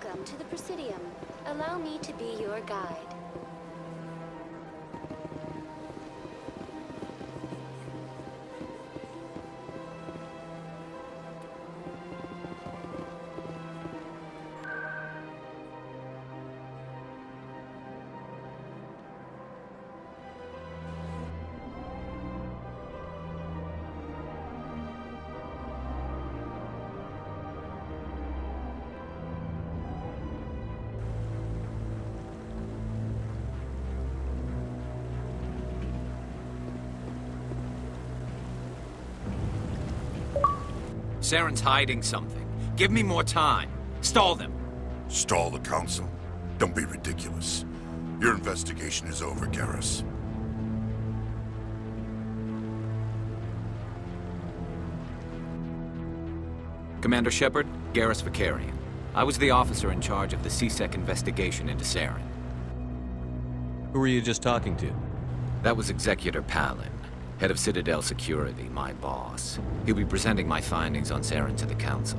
Welcome to the Presidium. Allow me to be your guide. Saren's hiding something. Give me more time. Stall them. Stall the Council? Don't be ridiculous. Your investigation is over, Garrus. Commander Shepard, Garrus Vakarian. I was the officer in charge of the C-Sec investigation into Saren. Who were you just talking to? That was Executor Palin, head of Citadel Security, my boss. He'll be presenting my findings on Saren to the Council.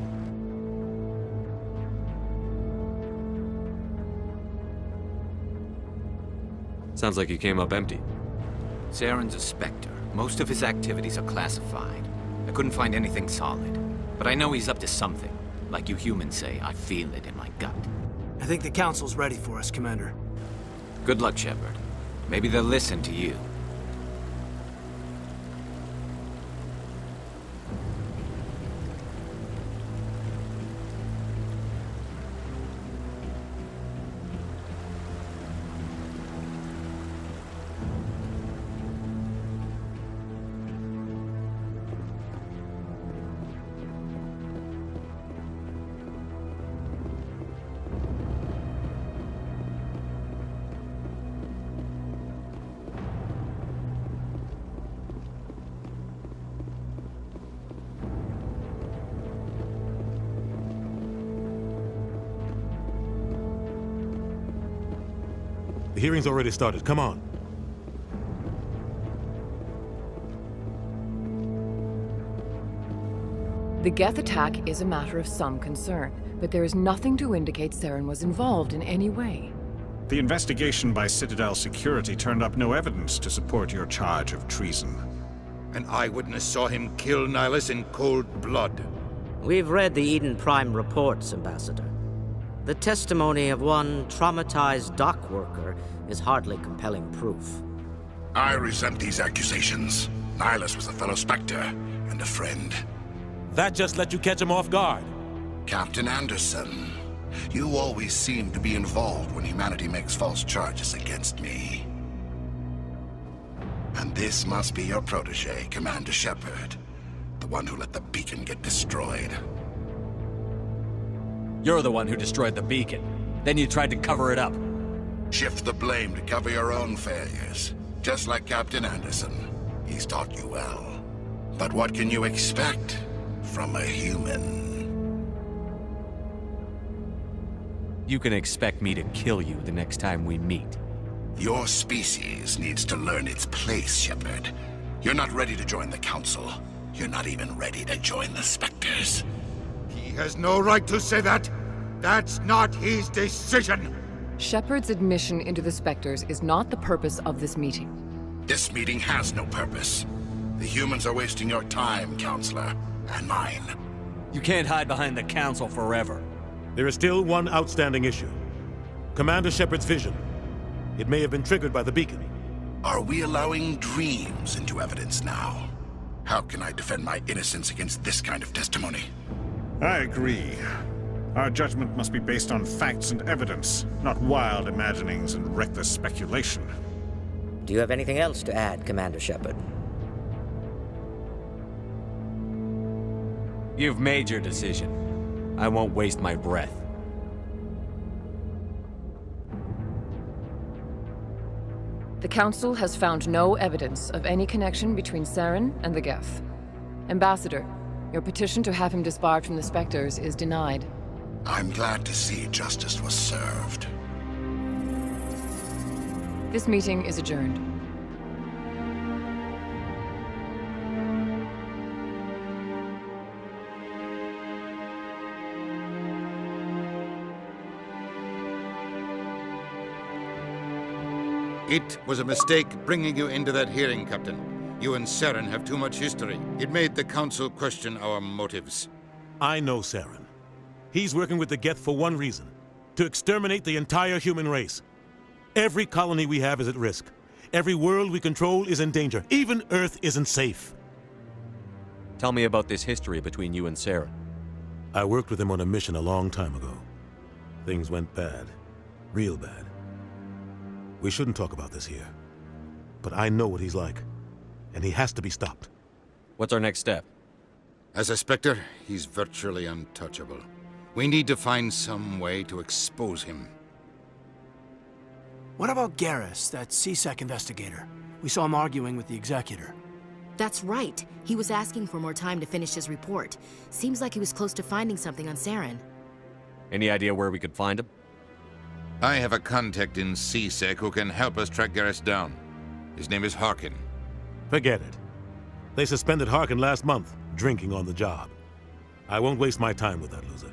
Sounds like you came up empty. Saren's a Spectre. Most of his activities are classified. I couldn't find anything solid. But I know he's up to something. Like you humans say, I feel it in my gut. I think the Council's ready for us, Commander. Good luck, Shepard. Maybe they'll listen to you. The hearing's already started. Come on. The Geth attack is a matter of some concern, but there is nothing to indicate Saren was involved in any way. The investigation by Citadel Security turned up no evidence to support your charge of treason. An eyewitness saw him kill Nihilus in cold blood. We've read the Eden Prime reports, Ambassador. The testimony of one traumatized dock worker is hardly compelling proof. I resent these accusations. Nihilus was a fellow Spectre and a friend. That just let you catch him off guard. Captain Anderson, you always seem to be involved when humanity makes false charges against me. And this must be your protege, Commander Shepard. The one who let the beacon get destroyed. You're the one who destroyed the beacon. Then you tried to cover it up. Shift the blame to cover your own failures. Just like Captain Anderson. He's taught you well. But what can you expect from a human? You can expect me to kill you the next time we meet. Your species needs to learn its place, Shepard. You're not ready to join the Council. You're not even ready to join the Spectres. He has no right to say that. That's not his decision. Shepard's admission into the Spectres is not the purpose of this meeting. This meeting has no purpose. The humans are wasting your time, Counselor, and mine. You can't hide behind the Council forever. There is still one outstanding issue. Commander Shepard's vision. It may have been triggered by the beacon. Are we allowing dreams into evidence now? How can I defend my innocence against this kind of testimony? I agree. Our judgment must be based on facts and evidence, not wild imaginings and reckless speculation. Do you have anything else to add, Commander Shepard? You've made your decision. I won't waste my breath. The Council has found no evidence of any connection between Saren and the Geth. Ambassador, your petition to have him disbarred from the Spectres is denied. I'm glad to see justice was served. This meeting is adjourned. It was a mistake bringing you into that hearing, Captain. You and Saren have too much history. It made the Council question our motives. I know Saren. He's working with the Geth for one reason: to exterminate the entire human race. Every colony we have is at risk. Every world we control is in danger. Even Earth isn't safe. Tell me about this history between you and Saren. I worked with him on a mission a long time ago. Things went bad. Real bad. We shouldn't talk about this here. But I know what he's like. And he has to be stopped. What's our next step? As a Spectre, he's virtually untouchable. We need to find some way to expose him. What about Garrus, that CSEC investigator? We saw him arguing with the Executor. That's right. He was asking for more time to finish his report. Seems like he was close to finding something on Saren. Any idea where we could find him? I have a contact in CSEC who can help us track Garrus down. His name is Harkin. Forget it. They suspended Harkin last month, drinking on the job. I won't waste my time with that loser.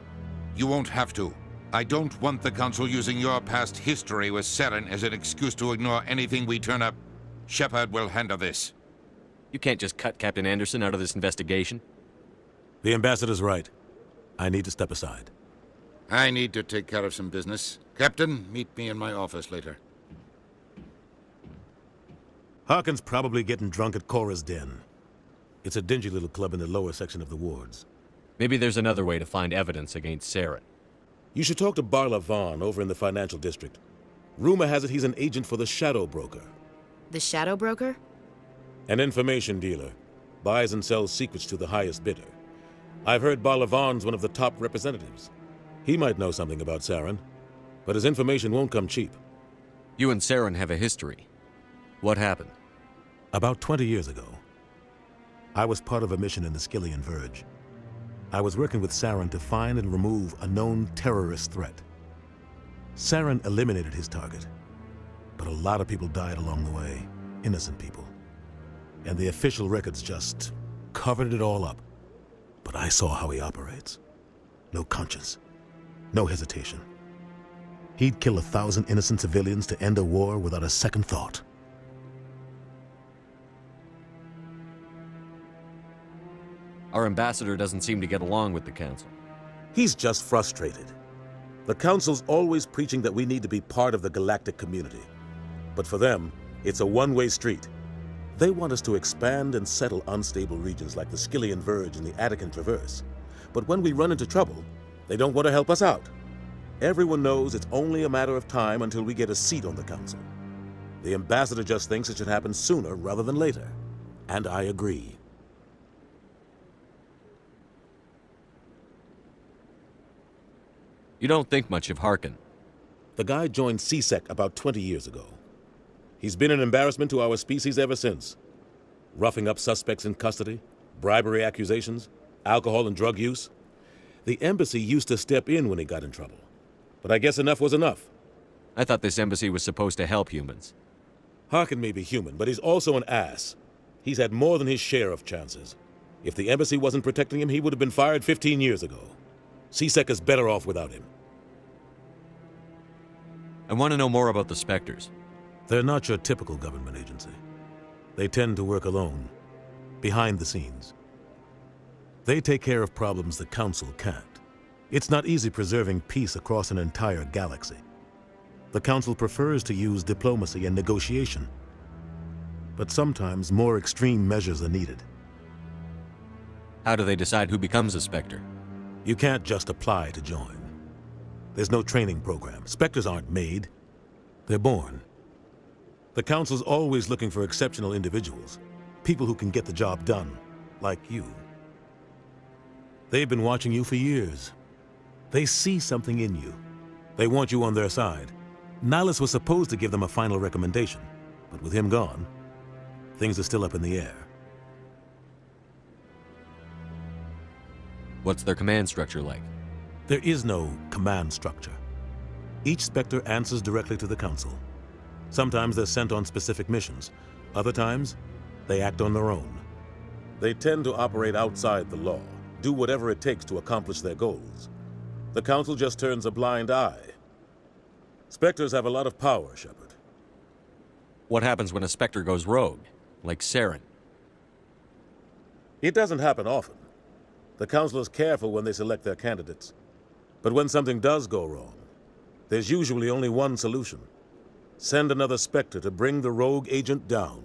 You won't have to. I don't want the Council using your past history with Saren as an excuse to ignore anything we turn up. Shepard will handle this. You can't just cut Captain Anderson out of this investigation. The Ambassador's right. I need to step aside. I need to take care of some business. Captain, meet me in my office later. Harkin's probably getting drunk at Cora's Den. It's a dingy little club in the lower section of the wards. Maybe there's another way to find evidence against Saren. You should talk to Barla Vaughn over in the financial district. Rumor has it he's an agent for the Shadow Broker. The Shadow Broker? An information dealer. Buys and sells secrets to the highest bidder. I've heard Barla Vaughn's one of the top representatives. He might know something about Saren, but his information won't come cheap. You and Saren have a history. What happened? About 20 years ago, I was part of a mission in the Skillian Verge. I was working with Saren to find and remove a known terrorist threat. Saren eliminated his target, but a lot of people died along the way, innocent people. And the official records just covered it all up. But I saw how he operates. No conscience, no hesitation. He'd kill 1,000 innocent civilians to end a war without a second thought. Our ambassador doesn't seem to get along with the Council. He's just frustrated. The Council's always preaching that we need to be part of the galactic community. But for them, it's a one-way street. They want us to expand and settle unstable regions like the Skillian Verge and the Attican Traverse. But when we run into trouble, they don't want to help us out. Everyone knows it's only a matter of time until we get a seat on the Council. The ambassador just thinks it should happen sooner rather than later. And I agree. You don't think much of Harkin. The guy joined CSEC about 20 years ago. He's been an embarrassment to our species ever since. Roughing up suspects in custody, bribery accusations, alcohol and drug use. The embassy used to step in when he got in trouble. But I guess enough was enough. I thought this embassy was supposed to help humans. Harkin may be human, but he's also an ass. He's had more than his share of chances. If the embassy wasn't protecting him, he would have been fired 15 years ago. CSEC is better off without him. I want to know more about the Spectres. They're not your typical government agency. They tend to work alone, behind the scenes. They take care of problems the Council can't. It's not easy preserving peace across an entire galaxy. The Council prefers to use diplomacy and negotiation. But sometimes more extreme measures are needed. How do they decide who becomes a Spectre? You can't just apply to join. There's no training program. Spectres aren't made. They're born. The Council's always looking for exceptional individuals. People who can get the job done, like you. They've been watching you for years. They see something in you. They want you on their side. Nihilus was supposed to give them a final recommendation, but with him gone, things are still up in the air. What's their command structure like? There is no command structure. Each Spectre answers directly to the Council. Sometimes they're sent on specific missions. Other times, they act on their own. They tend to operate outside the law, do whatever it takes to accomplish their goals. The Council just turns a blind eye. Spectres have a lot of power, Shepard. What happens when a Spectre goes rogue, like Saren? It doesn't happen often. The Council is careful when they select their candidates. But when something does go wrong, there's usually only one solution. Send another Spectre to bring the rogue agent down.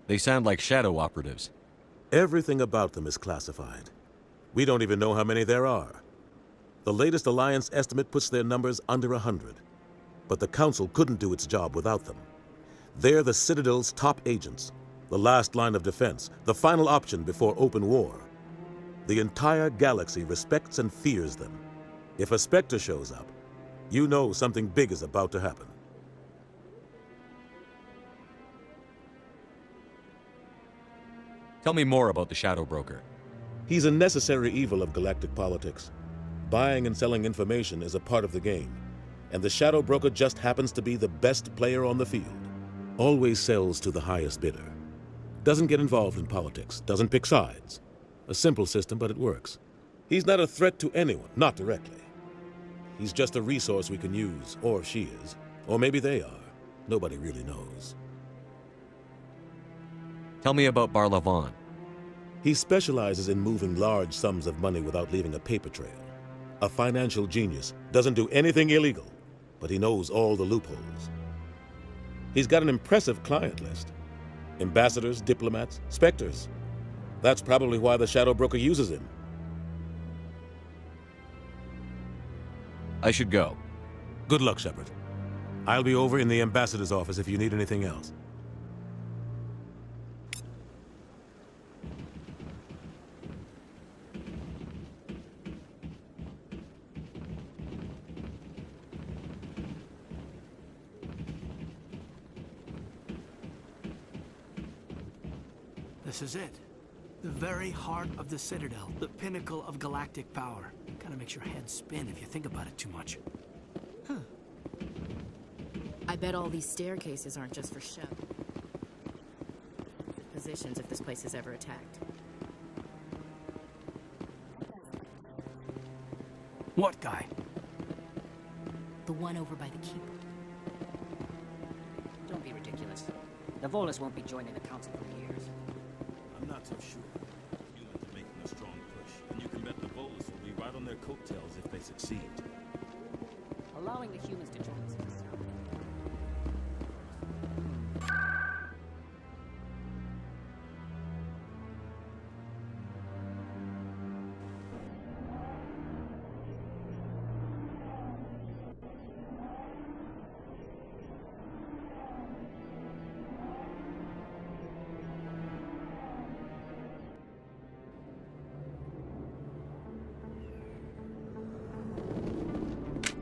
They sound like shadow operatives. Everything about them is classified. We don't even know how many there are. The latest Alliance estimate puts their numbers under 100. But the Council couldn't do its job without them. They're the Citadel's top agents, the last line of defense, the final option before open war. The entire galaxy respects and fears them. If a Spectre shows up, you know something big is about to happen. Tell me more about the Shadow Broker. He's a necessary evil of galactic politics. Buying and selling information is a part of the game, and the Shadow Broker just happens to be the best player on the field. Always sells to the highest bidder. Doesn't get involved in politics, doesn't pick sides. A simple system, but it works. He's not a threat to anyone, not directly. He's just a resource we can use, or she is. Or maybe they are. Nobody really knows. Tell me about Barlavon. He specializes in moving large sums of money without leaving a paper trail. A financial genius, doesn't do anything illegal, but he knows all the loopholes. He's got an impressive client list. Ambassadors, diplomats, Spectres. That's probably why the Shadow Broker uses him. I should go. Good luck, Shepard. I'll be over in the Ambassador's office if you need anything else. This is it. The very heart of the Citadel, the pinnacle of galactic power. Kinda makes your head spin if you think about it too much. Huh. I bet all these staircases aren't just for show. Positions if this place is ever attacked. What guy? The one over by the keep. Don't be ridiculous. The Volus won't be joining the Council for years. I'm not so sure. Humans are making a strong push, and you can bet the Volus will be right on their coattails if they succeed. Allowing the humans to join us is a sound.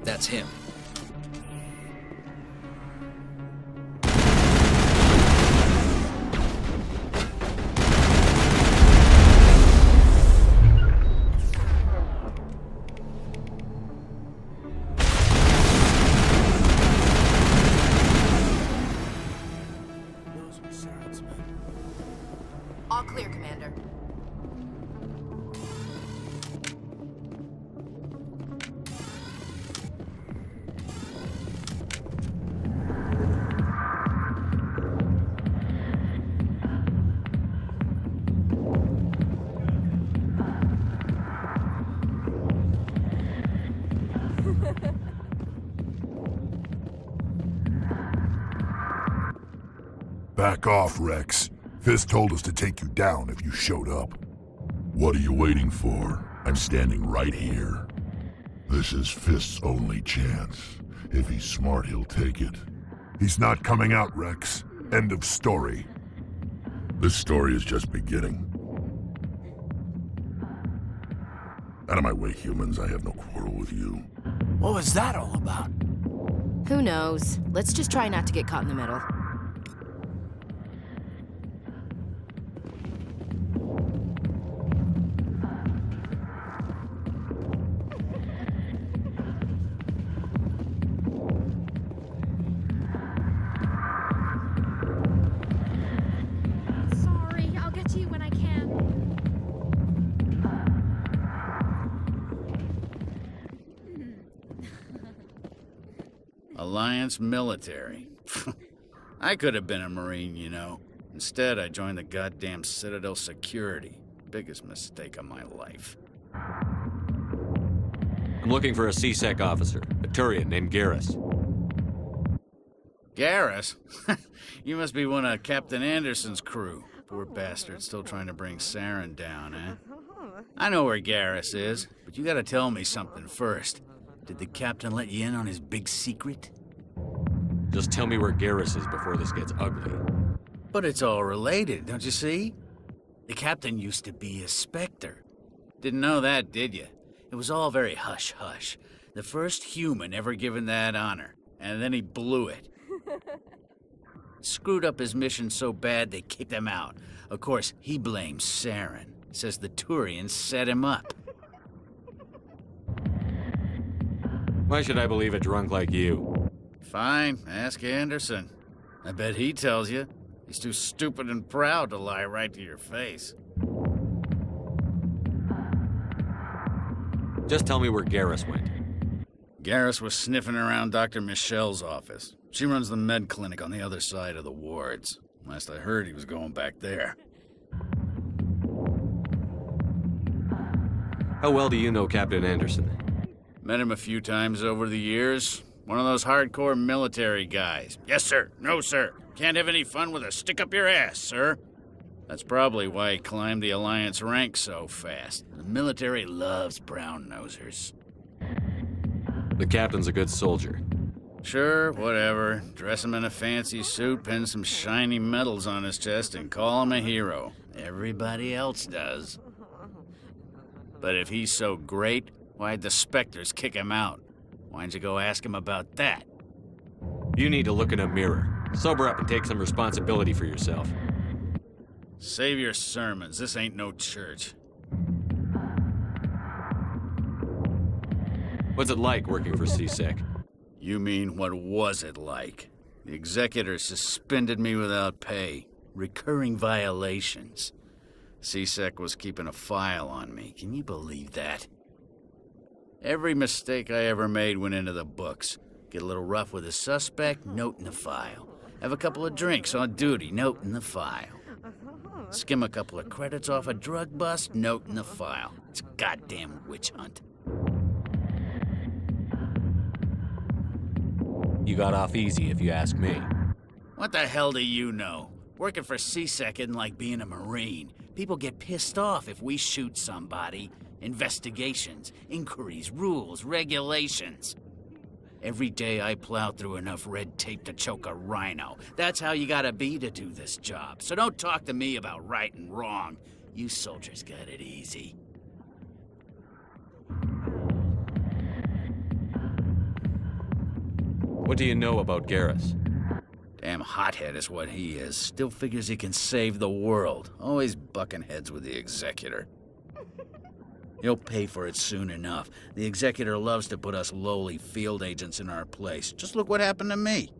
That's him. Those were Saren's men. All clear, Commander. Back off, Rex. Fist told us to take you down if you showed up. What are you waiting for? I'm standing right here. This is Fist's only chance. If he's smart, he'll take it. He's not coming out, Rex. End of story. This story is just beginning. Out of my way, humans. I have no quarrel with you. What was that all about? Who knows? Let's just try not to get caught in the middle. Sorry, I'll get to you when I can. Alliance military. I could have been a Marine, you know. Instead, I joined the goddamn Citadel security. Biggest mistake of my life. I'm looking for a C-Sec officer, a Turian named Garrus. Garrus? You must be one of Captain Anderson's crew. Poor bastard, still trying to bring Saren down, eh? I know where Garrus is, but you gotta tell me something first. Did the captain let you in on his big secret? Just tell me where Garrus is before this gets ugly. But it's all related, don't you see? The captain used to be a Spectre. Didn't know that, did you? It was all very hush-hush. The first human ever given that honor, and then he blew it. Screwed up his mission so bad they kicked him out. Of course, he blames Saren. Says the Turians set him up. Why should I believe a drunk like you? Fine, ask Anderson. I bet he tells you. He's too stupid and proud to lie right to your face. Just tell me where Garrus went. Garrus was sniffing around Dr. Michelle's office. She runs the med clinic on the other side of the wards. Last I heard, he was going back there. How well do you know Captain Anderson? Met him a few times over the years. One of those hardcore military guys. Yes, sir. No, sir. Can't have any fun with a stick up your ass, sir. That's probably why he climbed the Alliance ranks so fast. The military loves brown-nosers. The captain's a good soldier. Sure, whatever. Dress him in a fancy suit, pin some shiny medals on his chest, and call him a hero. Everybody else does. But if he's so great, why'd the Spectres kick him out? Why'd you go ask him about that? You need to look in a mirror. Sober up and take some responsibility for yourself. Save your sermons. This ain't no church. What's it like working for C-Sec? You mean, what was it like? The executor suspended me without pay. Recurring violations. C-Sec was keeping a file on me. Can you believe that? Every mistake I ever made went into the books. Get a little rough with a suspect, note in the file. Have a couple of drinks on duty, note in the file. Skim a couple of credits off a drug bust, note in the file. It's a goddamn witch hunt. You got off easy, if you ask me. What the hell do you know? Working for C-Sec isn't like being a Marine. People get pissed off if we shoot somebody. Investigations, inquiries, rules, regulations. Every day I plow through enough red tape to choke a rhino. That's how you gotta be to do this job. So don't talk to me about right and wrong. You soldiers got it easy. What do you know about Garrus? Damn hothead is what he is. Still figures he can save the world. Always bucking heads with the executor. He'll pay for it soon enough. The executor loves to put us lowly field agents in our place. Just look what happened to me.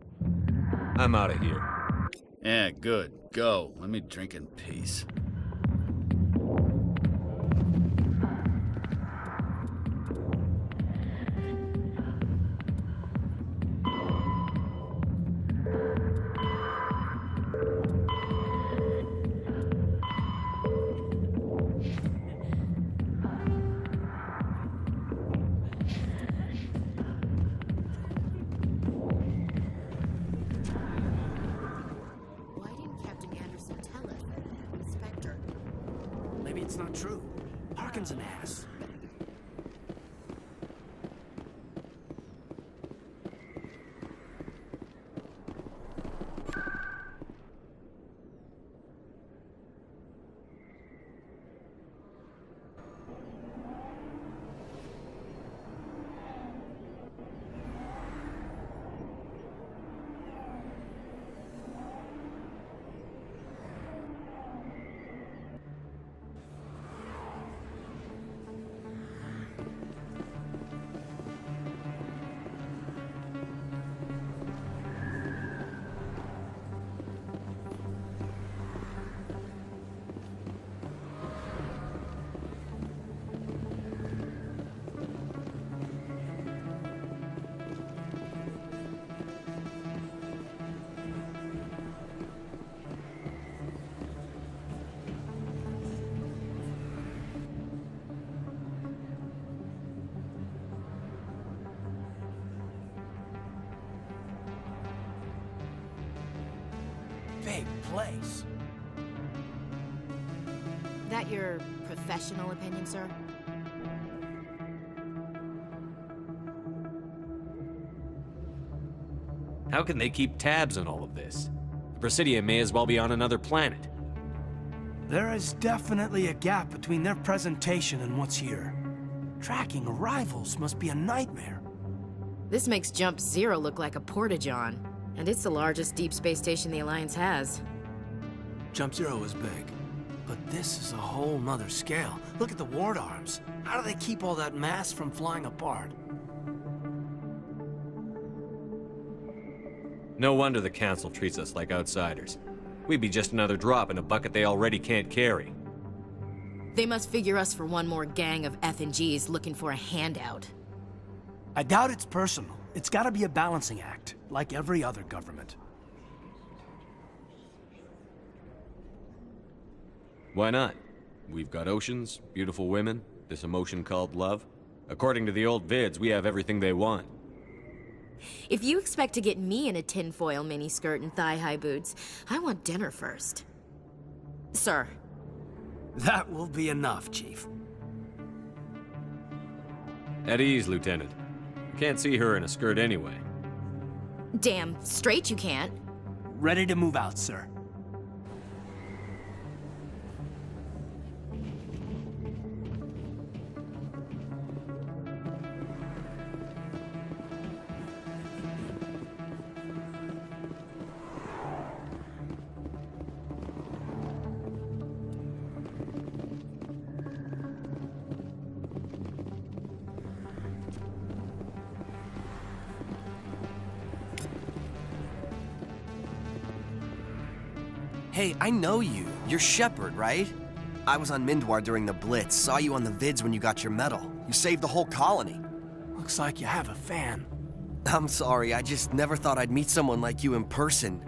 I'm out of here. Yeah, good. Go. Let me drink in peace. It's not true. Harkin's an ass. place. That your professional opinion, sir? How can they keep tabs on all of this? The Presidium may as well be on another planet. There is definitely a gap between their presentation and what's here. Tracking arrivals must be a nightmare. This makes Jump Zero look like a porta-john, and it's the largest deep space station the Alliance has. Jump Zero is big, but this is a whole nother scale. Look at the ward arms. How do they keep all that mass from flying apart? No wonder the Council treats us like outsiders. We'd be just another drop in a bucket they already can't carry. They must figure us for one more gang of F&Gs looking for a handout. I doubt it's personal. It's gotta be a balancing act, like every other government. Why not? We've got oceans, beautiful women, this emotion called love. According to the old vids, we have everything they want. If you expect to get me in a tinfoil miniskirt and thigh-high boots, I want dinner first. Sir. That will be enough, Chief. At ease, Lieutenant. Can't see her in a skirt anyway. Damn straight you can't. Ready to move out, sir. Hey, I know you. You're Shepard, right? I was on Mindwar during the Blitz. Saw you on the vids when you got your medal. You saved the whole colony. Looks like you have a fan. I'm sorry, I just never thought I'd meet someone like you in person.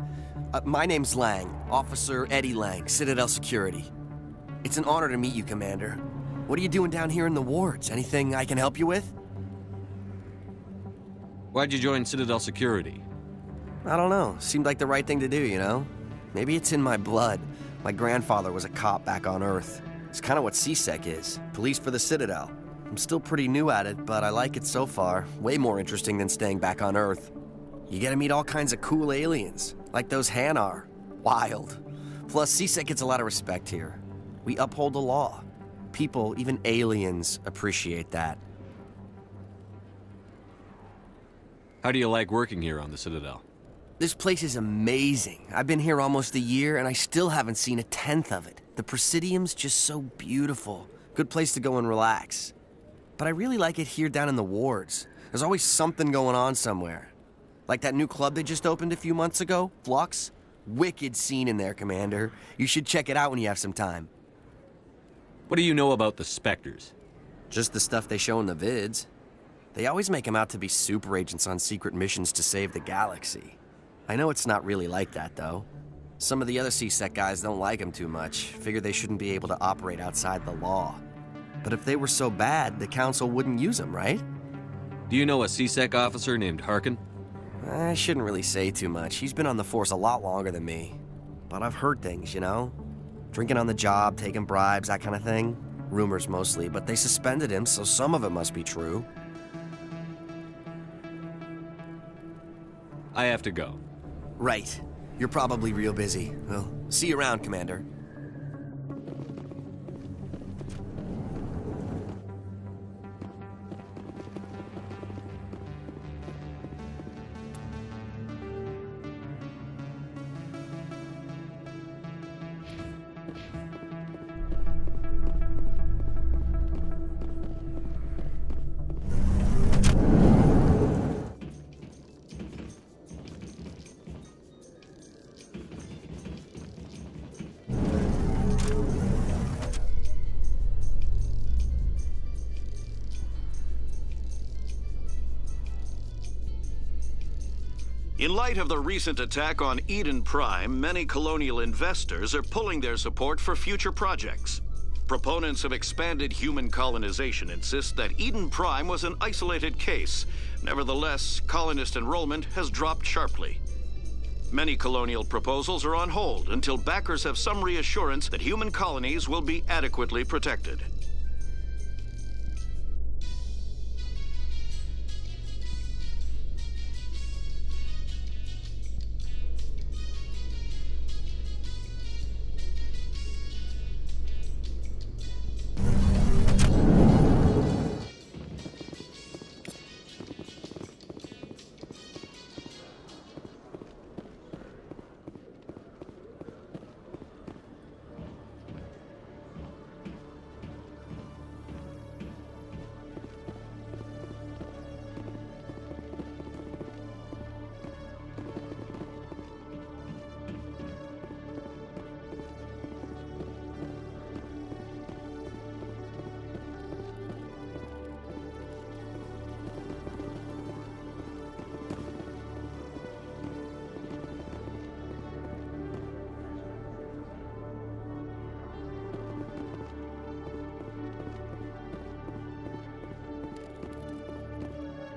My name's Lang, Officer Eddie Lang, Citadel Security. It's an honor to meet you, Commander. What are you doing down here in the wards? Anything I can help you with? Why'd you join Citadel Security? I don't know. Seemed like the right thing to do, you know? Maybe it's in my blood. My grandfather was a cop back on Earth. It's kind of what CSEC is. Police for the Citadel. I'm still pretty new at it, but I like it so far. Way more interesting than staying back on Earth. You get to meet all kinds of cool aliens, like those Hanar. Wild. Plus, CSEC gets a lot of respect here. We uphold the law. People, even aliens, appreciate that. How do you like working here on the Citadel? This place is amazing. I've been here almost a year, and I still haven't seen a tenth of it. The Presidium's just so beautiful. Good place to go and relax. But I really like it here down in the wards. There's always something going on somewhere. Like that new club they just opened a few months ago, Flux. Wicked scene in there, Commander. You should check it out when you have some time. What do you know about the Spectres? Just the stuff they show in the vids. They always make them out to be super agents on secret missions to save the galaxy. I know it's not really like that, though. Some of the other CSEC guys don't like them too much, figure they shouldn't be able to operate outside the law. But if they were so bad, the Council wouldn't use them, right? Do you know a CSEC officer named Harkin? I shouldn't really say too much. He's been on the force a lot longer than me. But I've heard things, you know? Drinking on the job, taking bribes, that kind of thing. Rumors mostly, but they suspended him, so some of it must be true. I have to go. Right. You're probably real busy. Well, see you around, Commander. In light of the recent attack on Eden Prime, many colonial investors are pulling their support for future projects. Proponents of expanded human colonization insist that Eden Prime was an isolated case. Nevertheless, colonist enrollment has dropped sharply. Many colonial proposals are on hold until backers have some reassurance that human colonies will be adequately protected.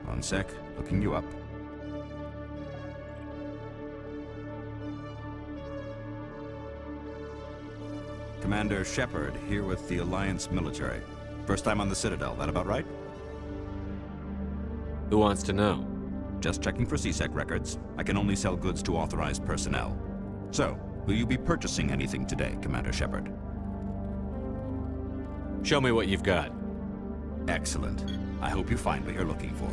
One sec, looking you up. Commander Shepard, here with the Alliance military. First time on the Citadel, that about right? Who wants to know? Just checking for CSEC records. I can only sell goods to authorized personnel. So, will you be purchasing anything today, Commander Shepard? Show me what you've got. Excellent. I hope you find what you're looking for.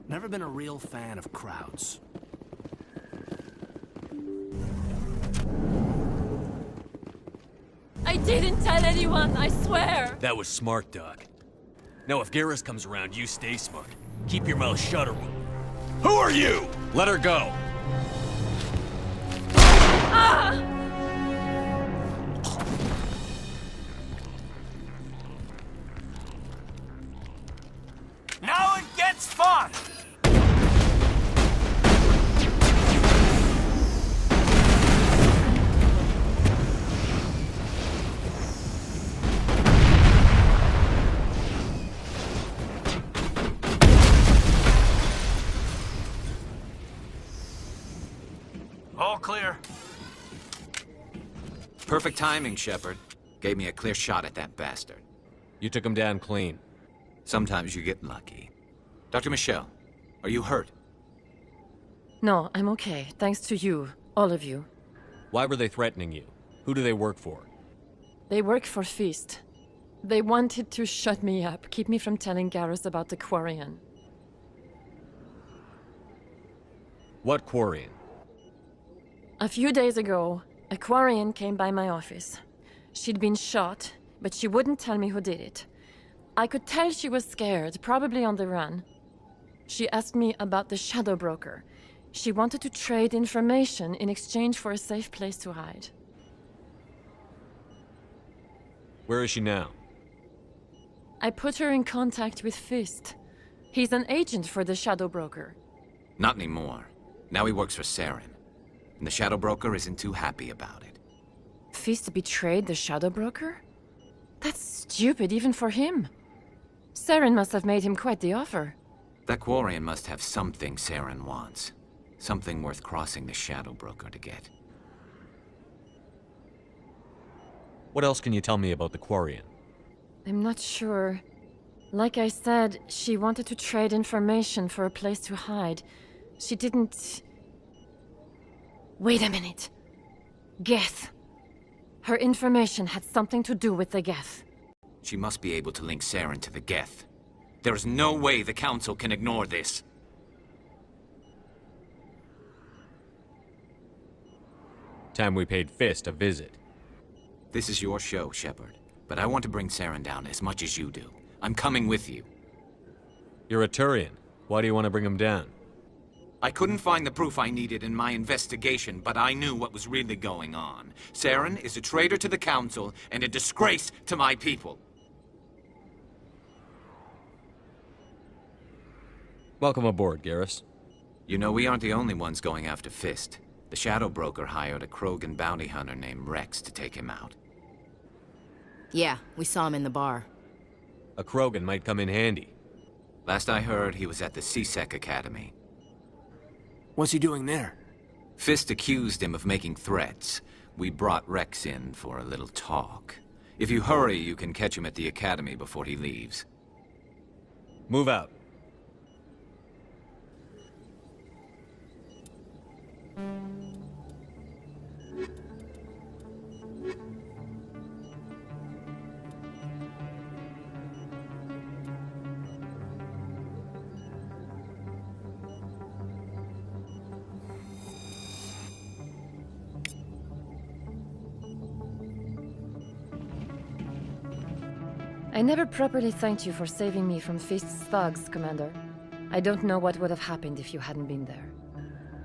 Never been a real fan of crowds. I didn't tell anyone, I swear! That was smart, Doc. Now if Garrus comes around, you stay smart. Keep your mouth shut or we'll... Who are you? Let her go! Ah! Now it gets fun! All clear. Perfect timing, Shepard. Gave me a clear shot at that bastard. You took him down clean. Sometimes you get lucky. Dr. Michelle, are you hurt? No, I'm okay. Thanks to you. All of you. Why were they threatening you? Who do they work for? They work for Feast. They wanted to shut me up, keep me from telling Garrus about the Quarian. What Quarian? A few days ago, a Quarian came by my office. She'd been shot, but she wouldn't tell me who did it. I could tell she was scared, probably on the run. She asked me about the Shadow Broker. She wanted to trade information in exchange for a safe place to hide. Where is she now? I put her in contact with Fist. He's an agent for the Shadow Broker. Not anymore. Now he works for Saren. And the Shadow Broker isn't too happy about it. Fist betrayed the Shadow Broker? That's stupid even for him. Saren must have made him quite the offer. That Quarian must have something Saren wants. Something worth crossing the Shadow Broker to get. What else can you tell me about the Quarian? I'm not sure. Like I said, she wanted to trade information for a place to hide. She didn't... Wait a minute. Geth. Her information had something to do with the Geth. She must be able to link Saren to the Geth. There is no way the Council can ignore this. Time we paid Fist a visit. This is your show, Shepard. But I want to bring Saren down as much as you do. I'm coming with you. You're a Turian. Why do you want to bring him down? I couldn't find the proof I needed in my investigation, but I knew what was really going on. Saren is a traitor to the Council and a disgrace to my people. Welcome aboard, Garrus. You know, we aren't the only ones going after Fist. The Shadow Broker hired a Krogan bounty hunter named Rex to take him out. Yeah, we saw him in the bar. A Krogan might come in handy. Last I heard, he was at the CSEC Academy. What's he doing there? Fist accused him of making threats. We brought Rex in for a little talk. If you hurry, you can catch him at the Academy before he leaves. Move out. I never properly thanked you for saving me from Fist's thugs, Commander. I don't know what would have happened if you hadn't been there.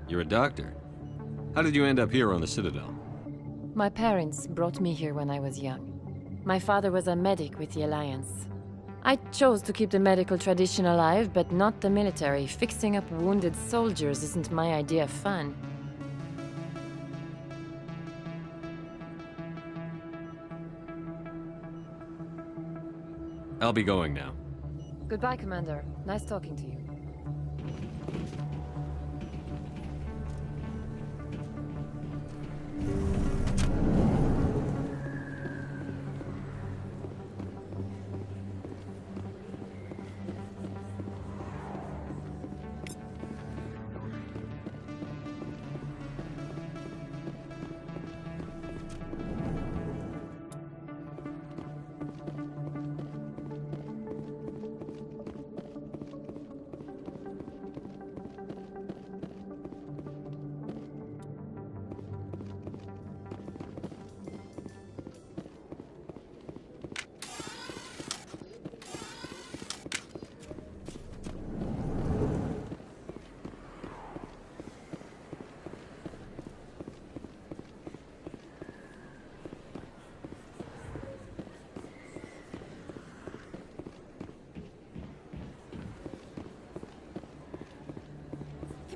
You're a doctor. How did you end up here on the Citadel? My parents brought me here when I was young. My father was a medic with the Alliance. I chose to keep the medical tradition alive, but not the military. Fixing up wounded soldiers isn't my idea of fun. I'll be going now. Goodbye, Commander. Nice talking to you.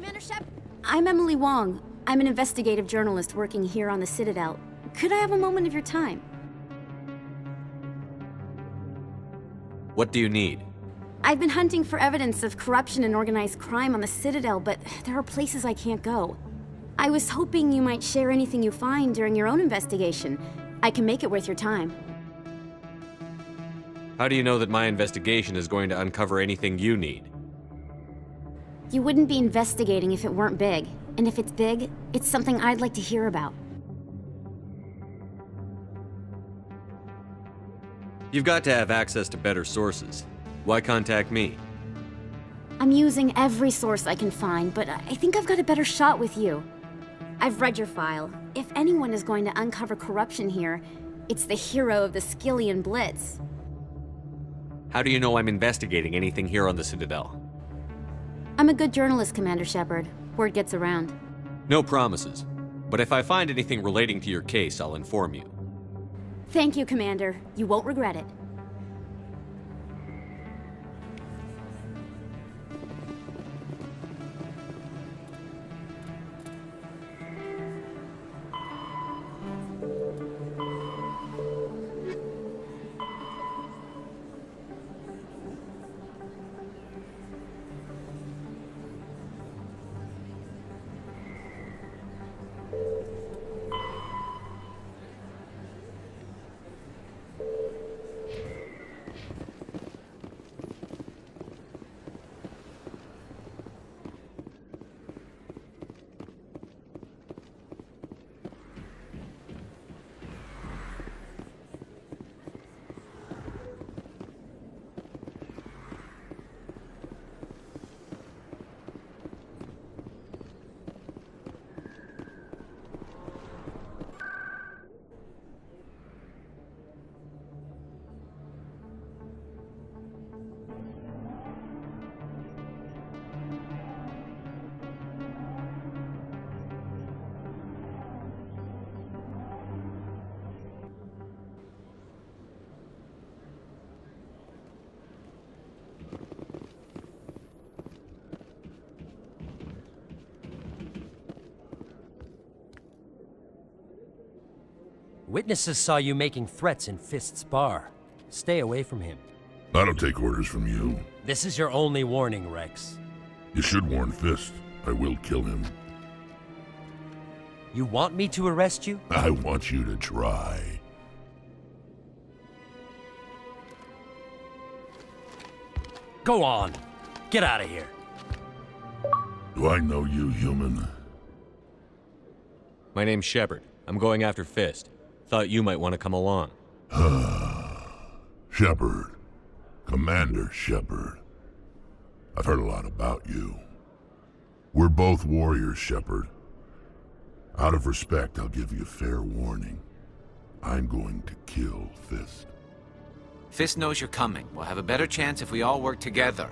Commander Shep, I'm Emily Wong. I'm an investigative journalist working here on the Citadel. Could I have a moment of your time? What do you need? I've been hunting for evidence of corruption and organized crime on the Citadel, but there are places I can't go. I was hoping you might share anything you find during your own investigation. I can make it worth your time. How do you know that my investigation is going to uncover anything you need? You wouldn't be investigating if it weren't big. And if it's big, it's something I'd like to hear about. You've got to have access to better sources. Why contact me? I'm using every source I can find, but I think I've got a better shot with you. I've read your file. If anyone is going to uncover corruption here, it's the hero of the Skillian Blitz. How do you know I'm investigating anything here on the Citadel? I'm a good journalist, Commander Shepard. Word gets around. No promises. But if I find anything relating to your case, I'll inform you. Thank you, Commander. You won't regret it. Witnesses saw you making threats in Fist's bar. Stay away from him. I don't take orders from you. This is your only warning, Rex. You should warn Fist. I will kill him. You want me to arrest you? I want you to try. Go on. Get out of here. Do I know you, human? My name's Shepard. I'm going after Fist. Thought you might want to come along. Shepard. Commander Shepard. I've heard a lot about you. We're both warriors, Shepard. Out of respect, I'll give you fair warning. I'm going to kill Fist. Fist knows you're coming. We'll have a better chance if we all work together.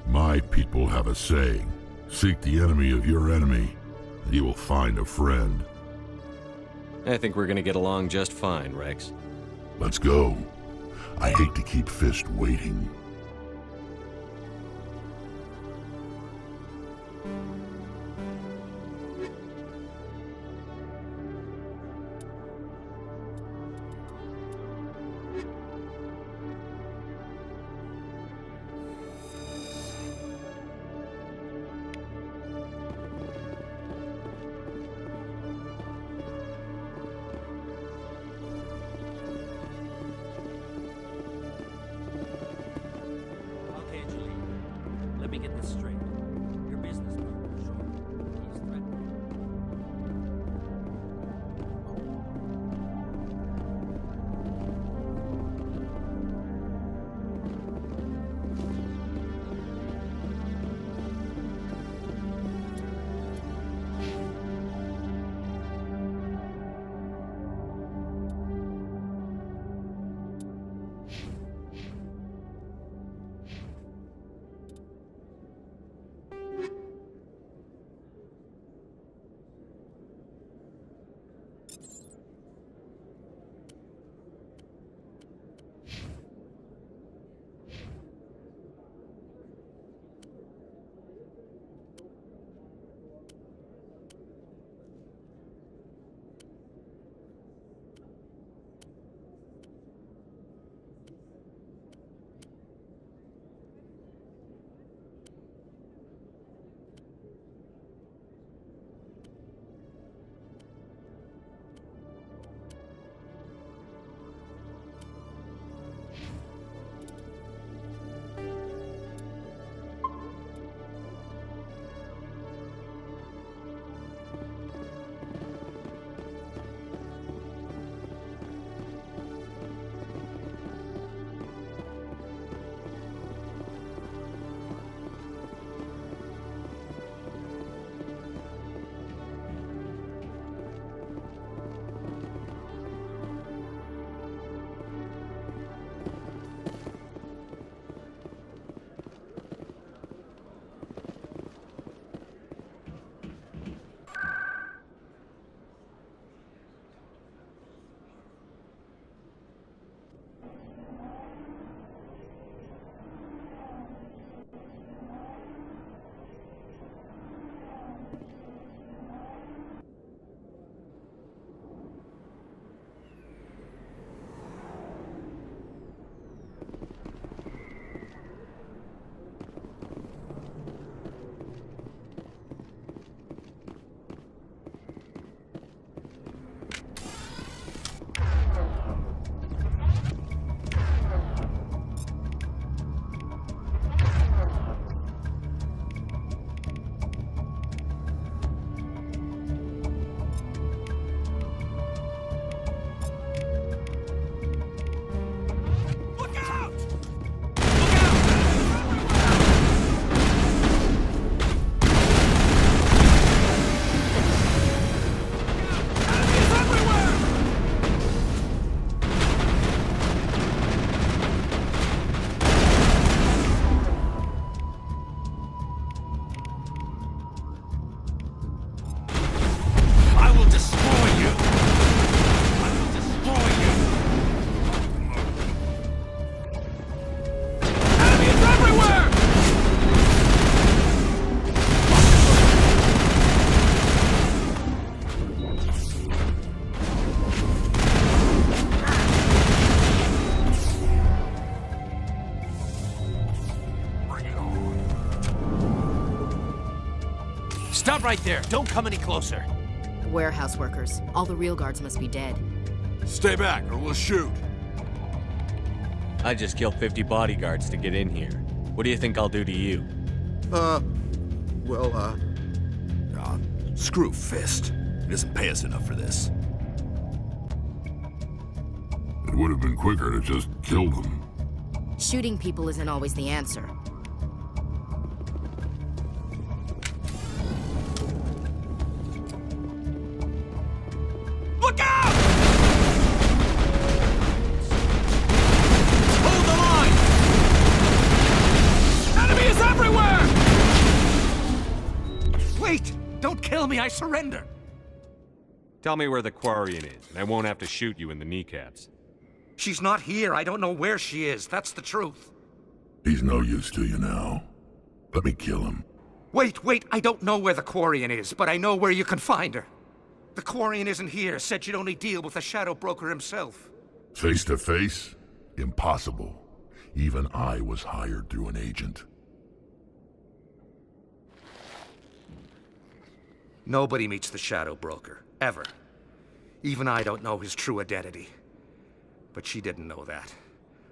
My people have a saying. Seek the enemy of your enemy, and you will find a friend. I think we're gonna get along just fine, Rex. Let's go. I hate to keep Fist waiting. Okay, Julie. Let me get this straight. Your business partner, sure. He's threatening. Stop right there. Don't come any closer. Warehouse workers. All the real guards must be dead. Stay back or we'll shoot. I just killed 50 bodyguards to get in here. What do you think I'll do to you? Screw Fist. He doesn't pay us enough for this. It would have been quicker to just kill them. Shooting people isn't always the answer. Look out! Hold the line! Enemy is everywhere! Wait! Don't kill me, I surrender! Tell me where the Quarian is, and I won't have to shoot you in the kneecaps. She's not here. I don't know where she is. That's the truth. He's no use to you now. Let me kill him. Wait. I don't know where the Quarian is, but I know where you can find her. The Quarian isn't here. Said you'd only deal with the Shadow Broker himself. Face to face? Impossible. Even I was hired through an agent. Nobody meets the Shadow Broker. Ever. Even I don't know his true identity. But she didn't know that.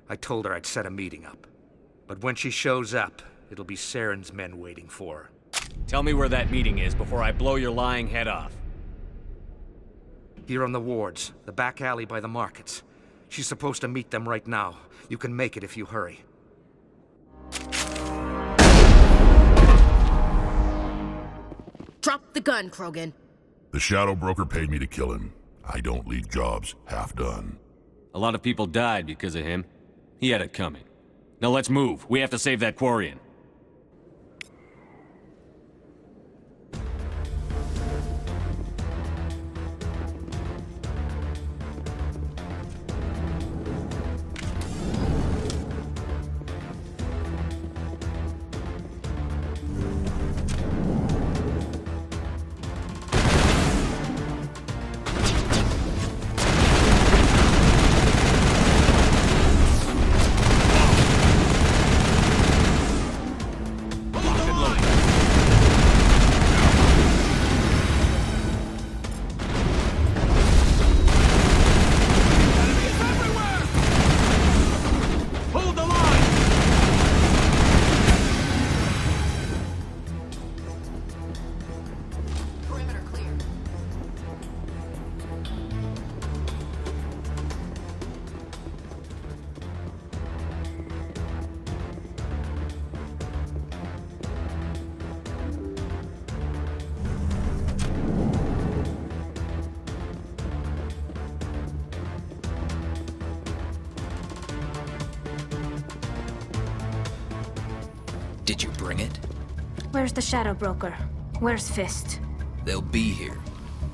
I told her I'd set a meeting up. But when she shows up, it'll be Saren's men waiting for her. Tell me where that meeting is before I blow your lying head off. Here on the wards, the back alley by the markets. She's supposed to meet them right now. You can make it if you hurry. Drop the gun, Krogan. The Shadow Broker paid me to kill him. I don't leave jobs half done. A lot of people died because of him. He had it coming. Now let's move. We have to save that Quarian. Did you bring it? Where's the Shadow Broker? Where's Fist? They'll be here.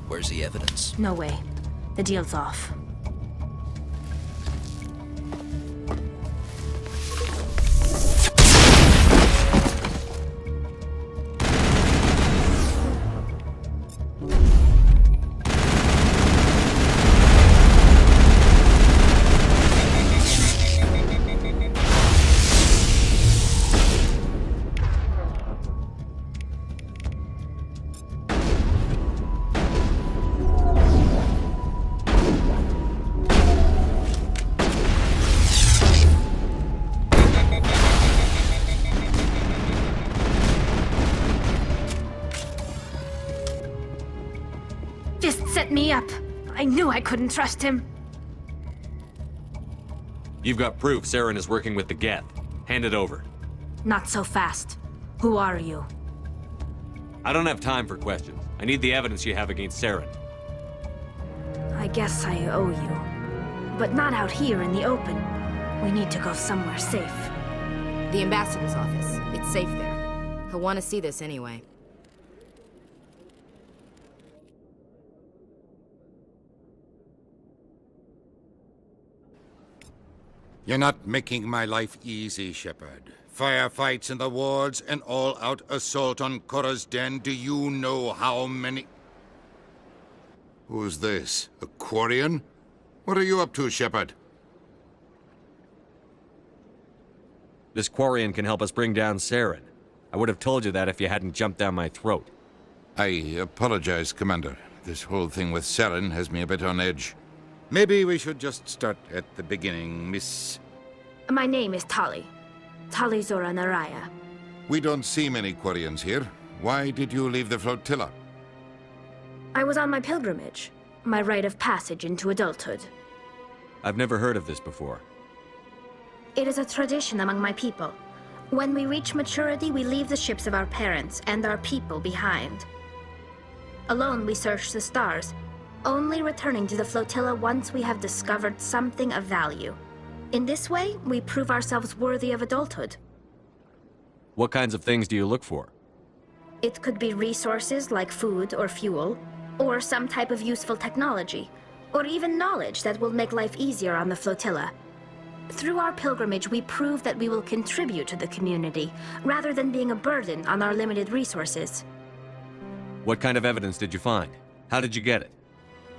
Where's the evidence? No way. The deal's off. Set me up. I knew I couldn't trust him. You've got proof Saren is working with the Geth. Hand it over. Not so fast. Who are you? I don't have time for questions. I need the evidence you have against Saren. I guess I owe you. But not out here in the open. We need to go somewhere safe. The ambassador's office. It's safe there. He'll want to see this anyway. You're not making my life easy, Shepard. Firefights in the wards, an all-out assault on Korra's den. Do you know how many... Who's this? A Quarian? What are you up to, Shepard? This Quarian can help us bring down Saren. I would have told you that if you hadn't jumped down my throat. I apologize, Commander. This whole thing with Saren has me a bit on edge. Maybe we should just start at the beginning, Miss... My name is Tali. Tali Zora Naraya. We don't see many Quarians here. Why did you leave the flotilla? I was on my pilgrimage. My rite of passage into adulthood. I've never heard of this before. It is a tradition among my people. When we reach maturity, we leave the ships of our parents and our people behind. Alone, we search the stars, only returning to the flotilla once we have discovered something of value. In this way, we prove ourselves worthy of adulthood. What kinds of things do you look for? It could be resources like food or fuel, or some type of useful technology, or even knowledge that will make life easier on the flotilla. Through our pilgrimage, we prove that we will contribute to the community, rather than being a burden on our limited resources. What kind of evidence did you find? How did you get it?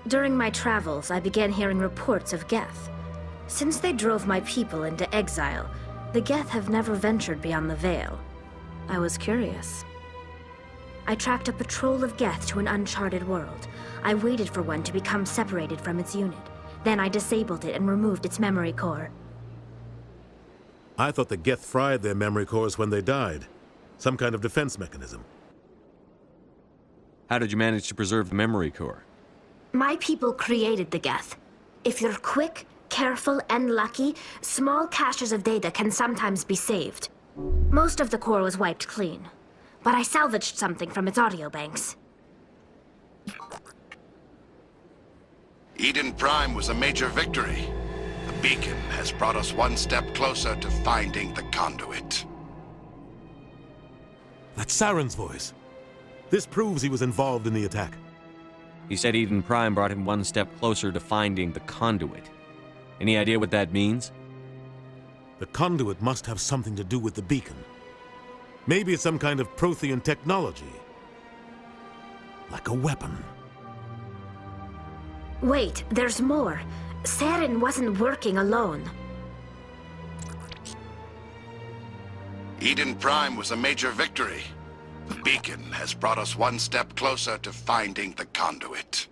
During my travels, I began hearing reports of Geth. Since they drove my people into exile, the Geth have never ventured beyond the Veil. I was curious. I tracked a patrol of Geth to an uncharted world. I waited for one to become separated from its unit. Then I disabled it and removed its memory core. I thought the Geth fried their memory cores when they died. Some kind of defense mechanism. How did you manage to preserve the memory core? My people created the Geth. If you're quick, careful, and lucky, small caches of data can sometimes be saved. Most of the core was wiped clean, but I salvaged something from its audio banks. Eden Prime was a major victory. The beacon has brought us one step closer to finding the conduit. That's Saren's voice. This proves he was involved in the attack. He said Eden Prime brought him one step closer to finding the conduit. Any idea what that means? The conduit must have something to do with the beacon. Maybe it's some kind of Prothean technology. Like a weapon. Wait, there's more. Saren wasn't working alone. Eden Prime was a major victory. The beacon has brought us one step closer to finding the conduit.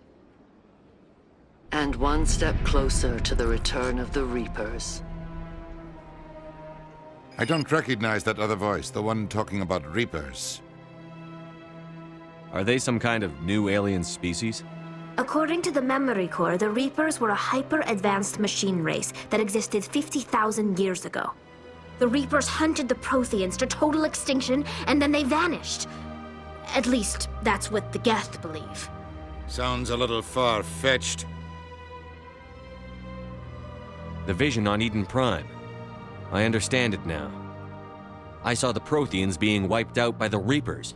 And one step closer to the return of the Reapers. I don't recognize that other voice, the one talking about Reapers. Are they some kind of new alien species? According to the memory core, the Reapers were a hyper-advanced machine race that existed 50,000 years ago. The Reapers hunted the Protheans to total extinction, and then they vanished. At least, that's what the Geth believe. Sounds a little far-fetched. The vision on Eden Prime. I understand it now. I saw the Protheans being wiped out by the Reapers.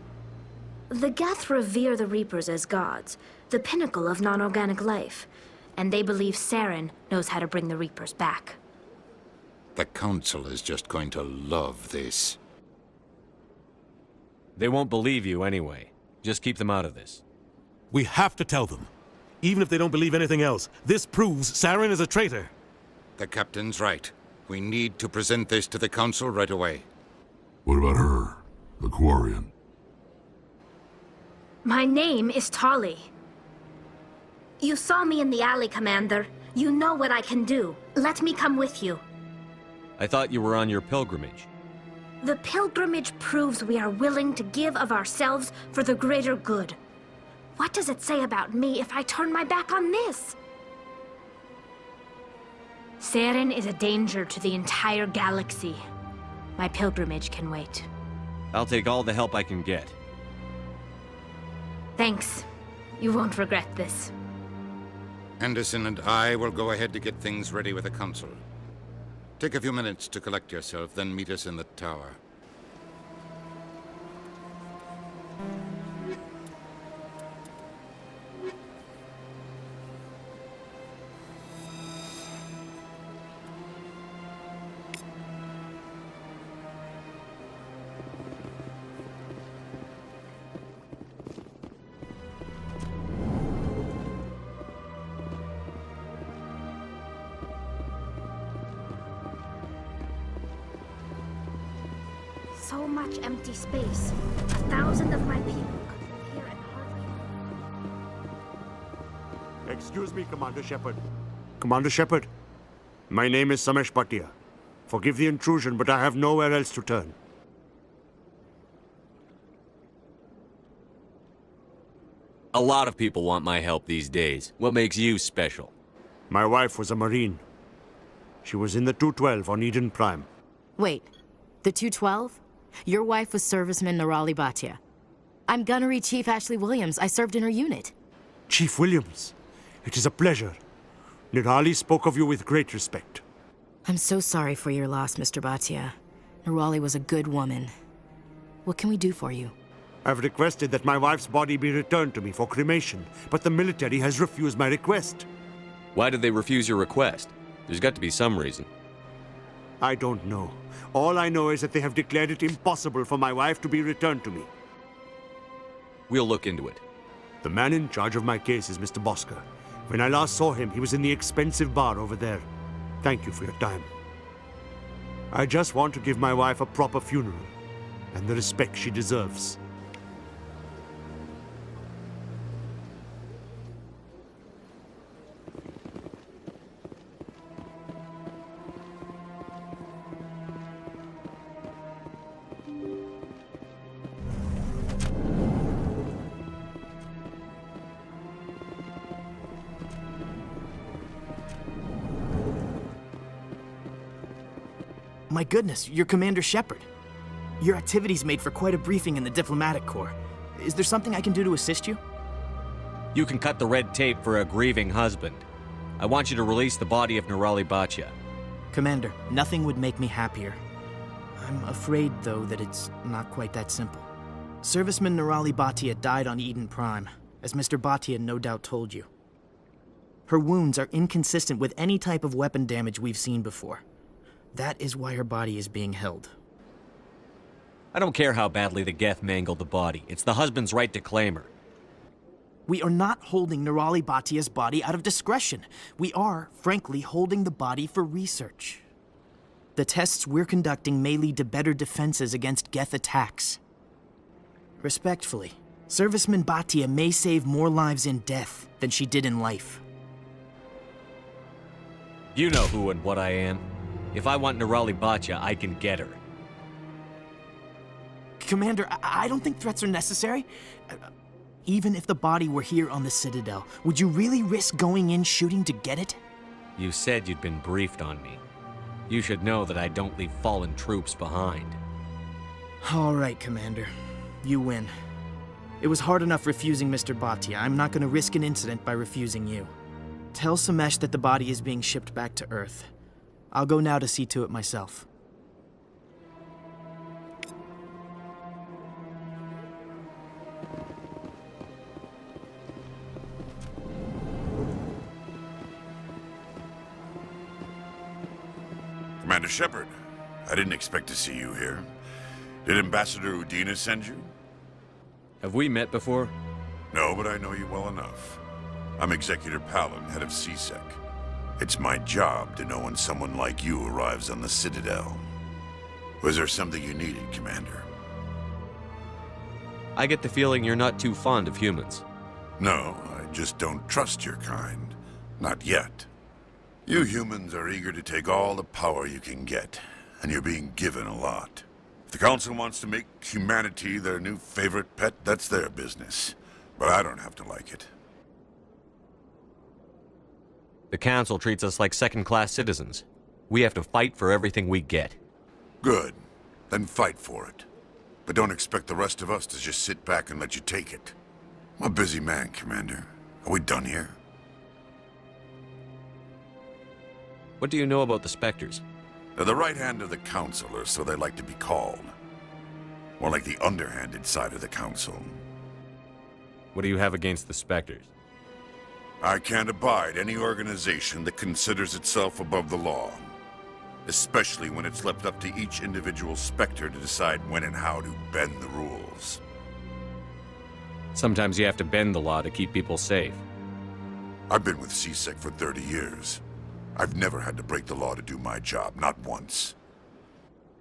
The Geth revere the Reapers as gods, the pinnacle of non-organic life, and they believe Saren knows how to bring the Reapers back. The Council is just going to love this. They won't believe you anyway. Just keep them out of this. We have to tell them. Even if they don't believe anything else, this proves Saren is a traitor. The Captain's right. We need to present this to the Council right away. What about her? The Quarian? My name is Tali. You saw me in the alley, Commander. You know what I can do. Let me come with you. I thought you were on your pilgrimage. The pilgrimage proves we are willing to give of ourselves for the greater good. What does it say about me if I turn my back on this? Saren is a danger to the entire galaxy. My pilgrimage can wait. I'll take all the help I can get. Thanks. You won't regret this. Anderson and I will go ahead to get things ready with the Council. Take a few minutes to collect yourself, then meet us in the tower. So much empty space. 1,000 of my people could live here and hardly Excuse me, Commander Shepard. Commander Shepard, my name is Samesh Bhatia. Forgive the intrusion, but I have nowhere else to turn. A lot of people want my help these days. What makes you special? My wife was a Marine. She was in the 212 on Eden Prime. Wait, the 212? Your wife was serviceman Nirali Bhatia. I'm Gunnery Chief Ashley Williams. I served in her unit. Chief Williams, it is a pleasure. Nirali spoke of you with great respect. I'm so sorry for your loss, Mr. Bhatia. Nirali was a good woman. What can we do for you? I've requested that my wife's body be returned to me for cremation, but the military has refused my request. Why did they refuse your request? There's got to be some reason. I don't know. All I know is that they have declared it impossible for my wife to be returned to me. We'll look into it. The man in charge of my case is Mr. Bosker. When I last saw him, he was in the expensive bar over there. Thank you for your time. I just want to give my wife a proper funeral, and the respect she deserves. My goodness, you're Commander Shepard. Your activities made for quite a briefing in the Diplomatic Corps. Is there something I can do to assist you? You can cut the red tape for a grieving husband. I want you to release the body of Nirali Bhatia. Commander, nothing would make me happier. I'm afraid, though, that it's not quite that simple. Serviceman Nirali Bhatia died on Eden Prime, as Mr. Bhatia no doubt told you. Her wounds are inconsistent with any type of weapon damage we've seen before. That is why her body is being held. I don't care how badly the Geth mangled the body. It's the husband's right to claim her. We are not holding Nirali Bhatia's body out of discretion. We are, frankly, holding the body for research. The tests we're conducting may lead to better defenses against Geth attacks. Respectfully, Serviceman Bhatia may save more lives in death than she did in life. You know who and what I am. If I want Nirali Bhatia, I can get her. Commander, I don't think threats are necessary. Even if the body were here on the Citadel, would you really risk going in shooting to get it? You said you'd been briefed on me. You should know that I don't leave fallen troops behind. All right, Commander. You win. It was hard enough refusing Mr. Bhatia. I'm not going to risk an incident by refusing you. Tell Samesh that the body is being shipped back to Earth. I'll go now to see to it myself. Commander Shepard, I didn't expect to see you here. Did Ambassador Udina send you? Have we met before? No, but I know you well enough. I'm Executor Palin, head of CSEC. It's my job to know when someone like you arrives on the Citadel. Was there something you needed, Commander? I get the feeling you're not too fond of humans. No, I just don't trust your kind. Not yet. You humans are eager to take all the power you can get, and you're being given a lot. If the Council wants to make humanity their new favorite pet, that's their business. But I don't have to like it. The Council treats us like second-class citizens. We have to fight for everything we get. Good. Then fight for it. But don't expect the rest of us to just sit back and let you take it. I'm a busy man, Commander. Are we done here? What do you know about the Spectres? They're the right hand of the Council, or so they like to be called. More like the underhanded side of the Council. What do you have against the Spectres? I can't abide any organization that considers itself above the law. Especially when it's left up to each individual Spectre to decide when and how to bend the rules. Sometimes you have to bend the law to keep people safe. I've been with CSEC for 30 years. I've never had to break the law to do my job, not once.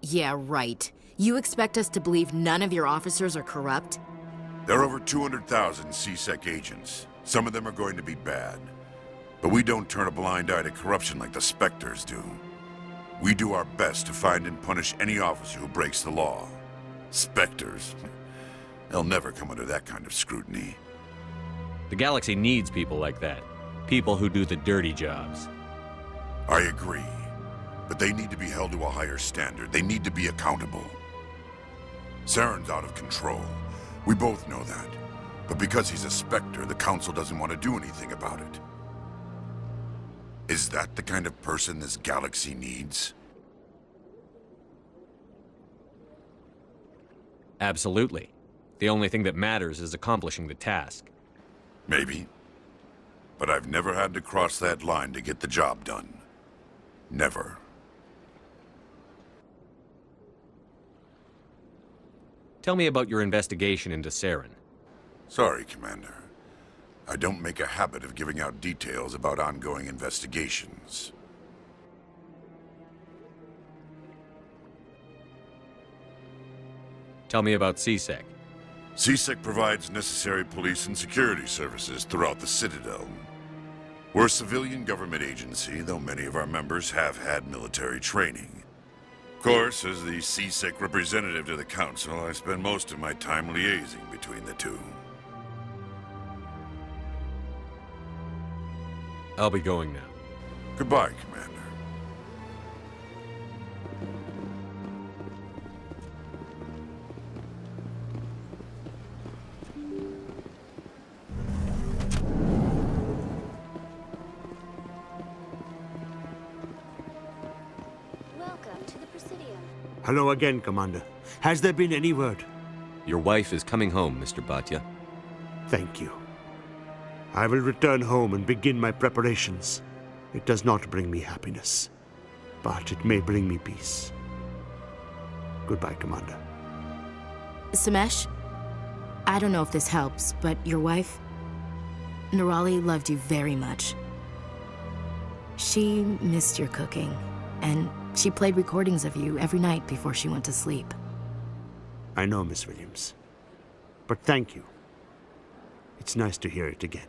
Yeah, right. You expect us to believe none of your officers are corrupt? There are over 200,000 CSEC agents. Some of them are going to be bad. But we don't turn a blind eye to corruption like the Spectres do. We do our best to find and punish any officer who breaks the law. Spectres. They'll never come under that kind of scrutiny. The galaxy needs people like that. People who do the dirty jobs. I agree. But they need to be held to a higher standard. They need to be accountable. Saren's out of control. We both know that. But because he's a Spectre, the Council doesn't want to do anything about it. Is that the kind of person this galaxy needs? Absolutely. The only thing that matters is accomplishing the task. Maybe. But I've never had to cross that line to get the job done. Never. Tell me about your investigation into Saren. Sorry, Commander. I don't make a habit of giving out details about ongoing investigations. Tell me about CSEC. CSEC provides necessary police and security services throughout the Citadel. We're a civilian government agency, though many of our members have had military training. Of course, as the CSEC representative to the Council, I spend most of my time liaising between the two. I'll be going now. Goodbye, Commander. Welcome to the Presidium. Hello again, Commander. Has there been any word? Your wife is coming home, Mr. Bhatia. Thank you. I will return home and begin my preparations. It does not bring me happiness, but it may bring me peace. Goodbye, Commander. Samesh, I don't know if this helps, but your wife, Nerali, loved you very much. She missed your cooking, and she played recordings of you every night before she went to sleep. I know, Miss Williams. But thank you. It's nice to hear it again.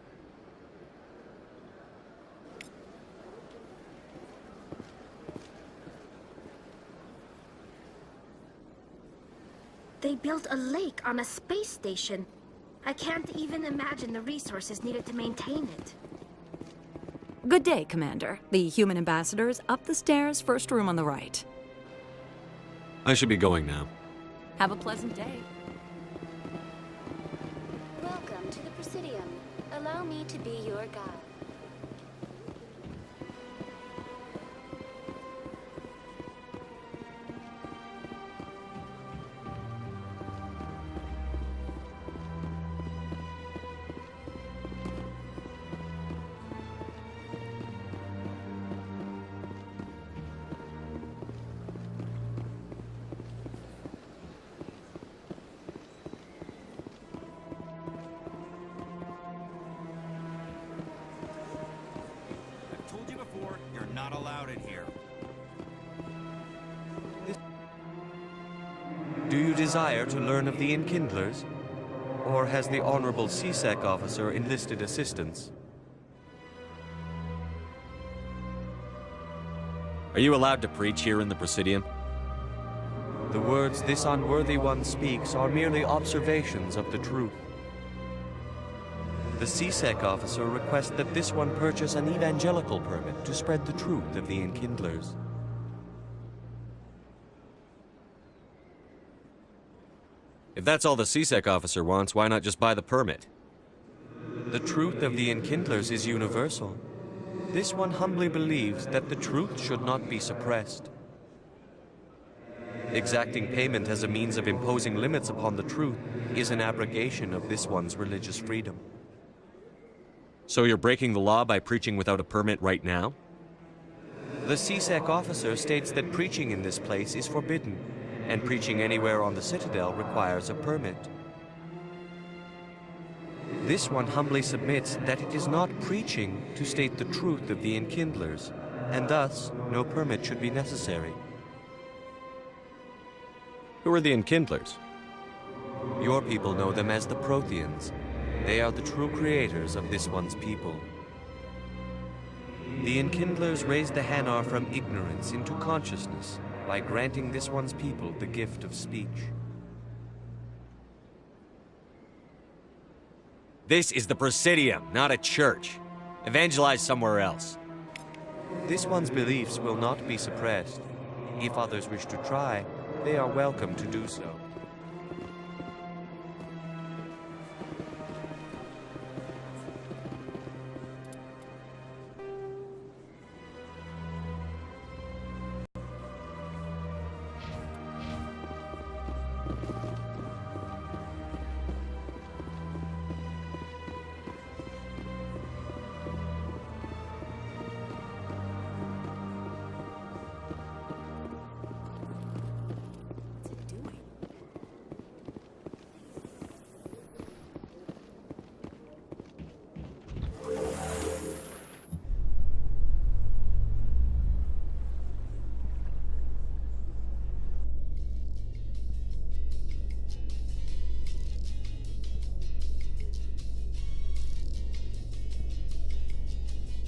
They built a lake on a space station. I can't even imagine the resources needed to maintain it. Good day, Commander. The human ambassador's up the stairs, first room on the right. I should be going now. Have a pleasant day. Welcome to the Presidium. Allow me to be your guide. Not allowed in here. Do you desire to learn of the Enkindlers? Or has the Honorable CSEC officer enlisted assistance? Are you allowed to preach here in the Presidium? The words this unworthy one speaks are merely observations of the truth. The CSEC officer requests that this one purchase an evangelical permit to spread the truth of the Enkindlers. If that's all the CSEC officer wants, why not just buy the permit? The truth of the Enkindlers is universal. This one humbly believes that the truth should not be suppressed. Exacting payment as a means of imposing limits upon the truth is an abrogation of this one's religious freedom. So you're breaking the law by preaching without a permit right now? The CSEC officer states that preaching in this place is forbidden, and preaching anywhere on the Citadel requires a permit. This one humbly submits that it is not preaching to state the truth of the Enkindlers, and thus no permit should be necessary. Who are the Enkindlers? Your people know them as the Protheans. They are the true creators of this one's people. The Enkindlers raised the Hanar from ignorance into consciousness by granting this one's people the gift of speech. This is the Presidium, not a church. Evangelize somewhere else. This one's beliefs will not be suppressed. If others wish to try, they are welcome to do so.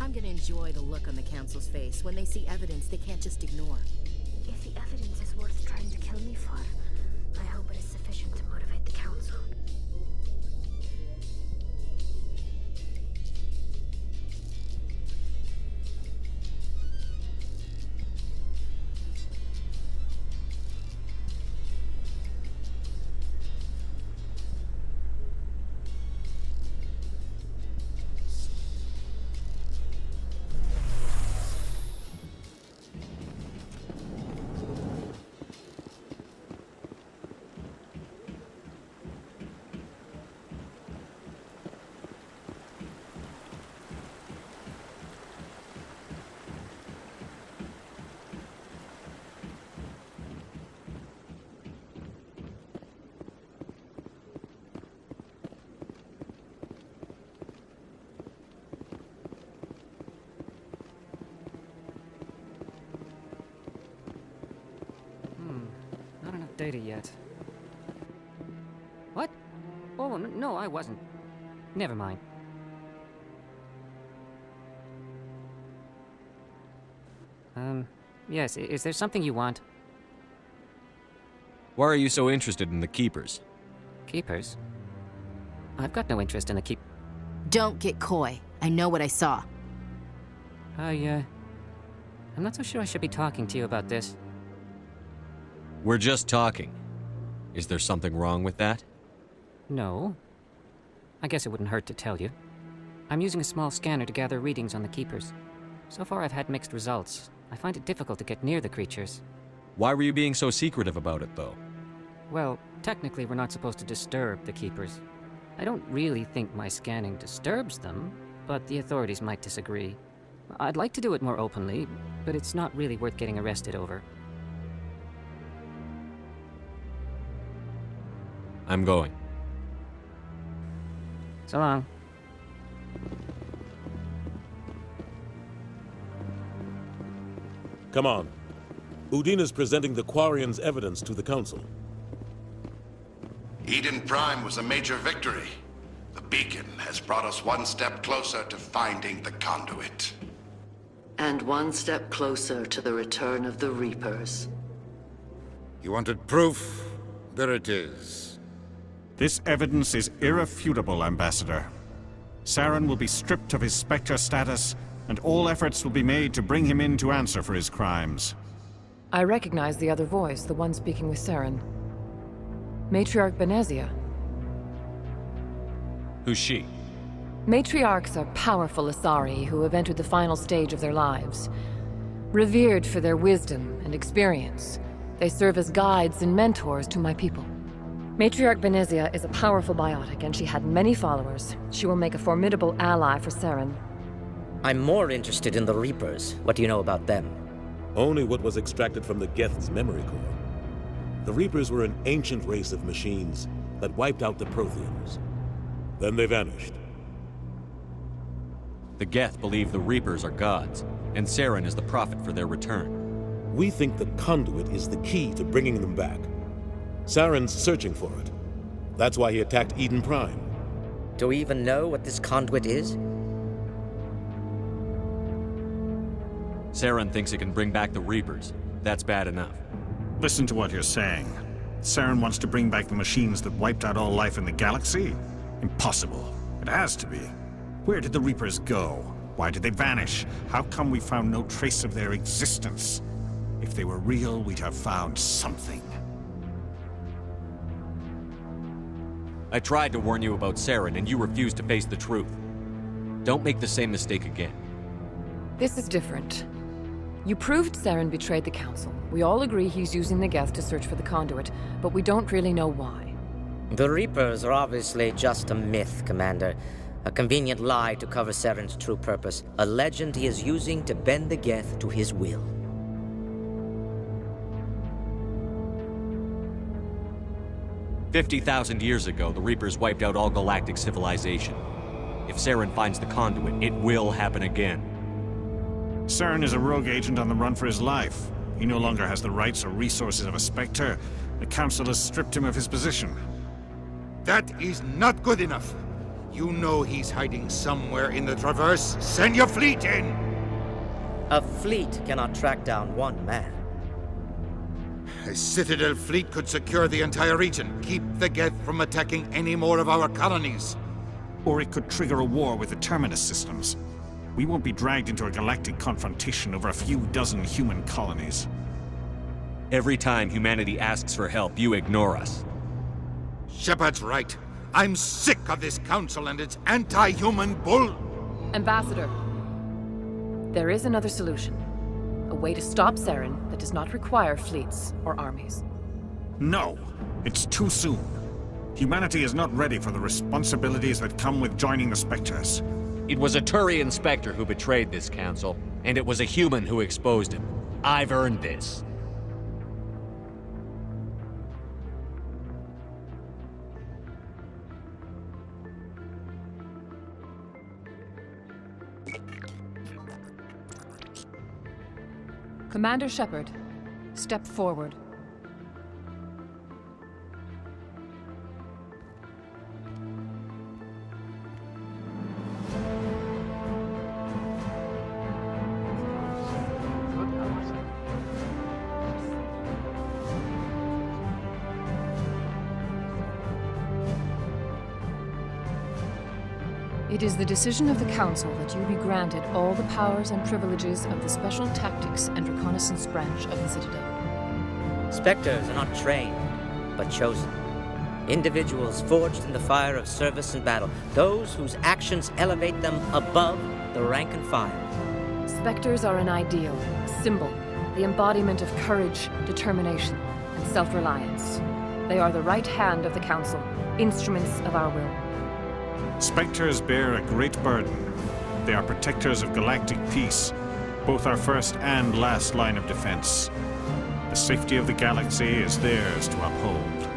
I'm gonna enjoy the look on the Council's face when they see evidence they can't just ignore. If the evidence is worth trying to kill me for, I hope it is sufficient to motivate the Council. Not enough data yet. What? Oh, no, I wasn't. Never mind. Yes, is there something you want? Why are you so interested in the Keepers? Keepers? I've got no interest in the keep... Don't get coy. I know what I saw. I'm not so sure I should be talking to you about this. We're just talking. Is there something wrong with that? No. I guess it wouldn't hurt to tell you. I'm using a small scanner to gather readings on the Keepers. So far I've had mixed results. I find it difficult to get near the creatures. Why were you being so secretive about it, though? Well, technically we're not supposed to disturb the Keepers. I don't really think my scanning disturbs them, but the authorities might disagree. I'd like to do it more openly, but it's not really worth getting arrested over. I'm going. So long. Come on. Udina's presenting the Quarian's evidence to the Council. Eden Prime was a major victory. The beacon has brought us one step closer to finding the conduit. And one step closer to the return of the Reapers. You wanted proof? There it is. This evidence is irrefutable, Ambassador. Saren will be stripped of his Spectre status, and all efforts will be made to bring him in to answer for his crimes. I recognize the other voice, the one speaking with Saren. Matriarch Benezia. Who's she? Matriarchs are powerful Asari who have entered the final stage of their lives. Revered for their wisdom and experience, they serve as guides and mentors to my people. Matriarch Benezia is a powerful biotic, and she had many followers. She will make a formidable ally for Saren. I'm more interested in the Reapers. What do you know about them? Only what was extracted from the Geth's memory core. The Reapers were an ancient race of machines that wiped out the Protheans. Then they vanished. The Geth believe the Reapers are gods, and Saren is the prophet for their return. We think the conduit is the key to bringing them back. Saren's searching for it. That's why he attacked Eden Prime. Do we even know what this conduit is? Saren thinks it can bring back the Reapers. That's bad enough. Listen to what you're saying. Saren wants to bring back the machines that wiped out all life in the galaxy? Impossible. It has to be. Where did the Reapers go? Why did they vanish? How come we found no trace of their existence? If they were real, we'd have found something. I tried to warn you about Saren, and you refused to face the truth. Don't make the same mistake again. This is different. You proved Saren betrayed the Council. We all agree he's using the Geth to search for the conduit, but we don't really know why. The Reapers are obviously just a myth, Commander. A convenient lie to cover Saren's true purpose. A legend he is using to bend the Geth to his will. "50,000 years ago, the Reapers wiped out all galactic civilization. If Saren finds the conduit, it will happen again." Saren is a rogue agent on the run for his life. He no longer has the rights or resources of a Spectre. The Council has stripped him of his position. That is not good enough. You know he's hiding somewhere in the Traverse. Send your fleet in! A fleet cannot track down one man. A Citadel fleet could secure the entire region, keep the Geth from attacking any more of our colonies. Or it could trigger a war with the Terminus systems. We won't be dragged into a galactic confrontation over a few dozen human colonies. Every time humanity asks for help, you ignore us. Shepard's right. I'm sick of this council and its anti-human bull... Ambassador, there is another solution. A way to stop Saren that does not require fleets or armies. No! It's too soon. Humanity is not ready for the responsibilities that come with joining the Spectres. It was a Turian Spectre who betrayed this council, and it was a human who exposed him. I've earned this. Commander Shepard, step forward. It is the decision of the Council that you be granted all the powers and privileges of the Special Tactics and Reconnaissance branch of the Citadel. Spectres are not trained, but chosen. Individuals forged in the fire of service and battle. Those whose actions elevate them above the rank and file. Spectres are an ideal, a symbol, the embodiment of courage, determination, and self-reliance. They are the right hand of the Council, instruments of our will. Spectres bear a great burden. They are protectors of galactic peace, both our first and last line of defense. The safety of the galaxy is theirs to uphold.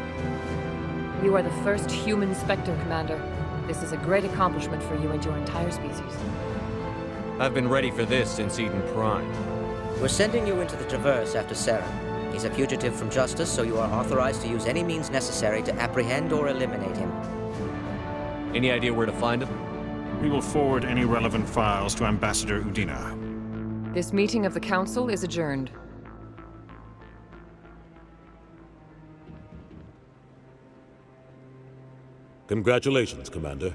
You are the first human Spectre, Commander. This is a great accomplishment for you and your entire species. I've been ready for this since Eden Prime. We're sending you into the Traverse after Saren. He's a fugitive from justice, so you are authorized to use any means necessary to apprehend or eliminate him. Any idea where to find him? We will forward any relevant files to Ambassador Udina. This meeting of the Council is adjourned. Congratulations, Commander.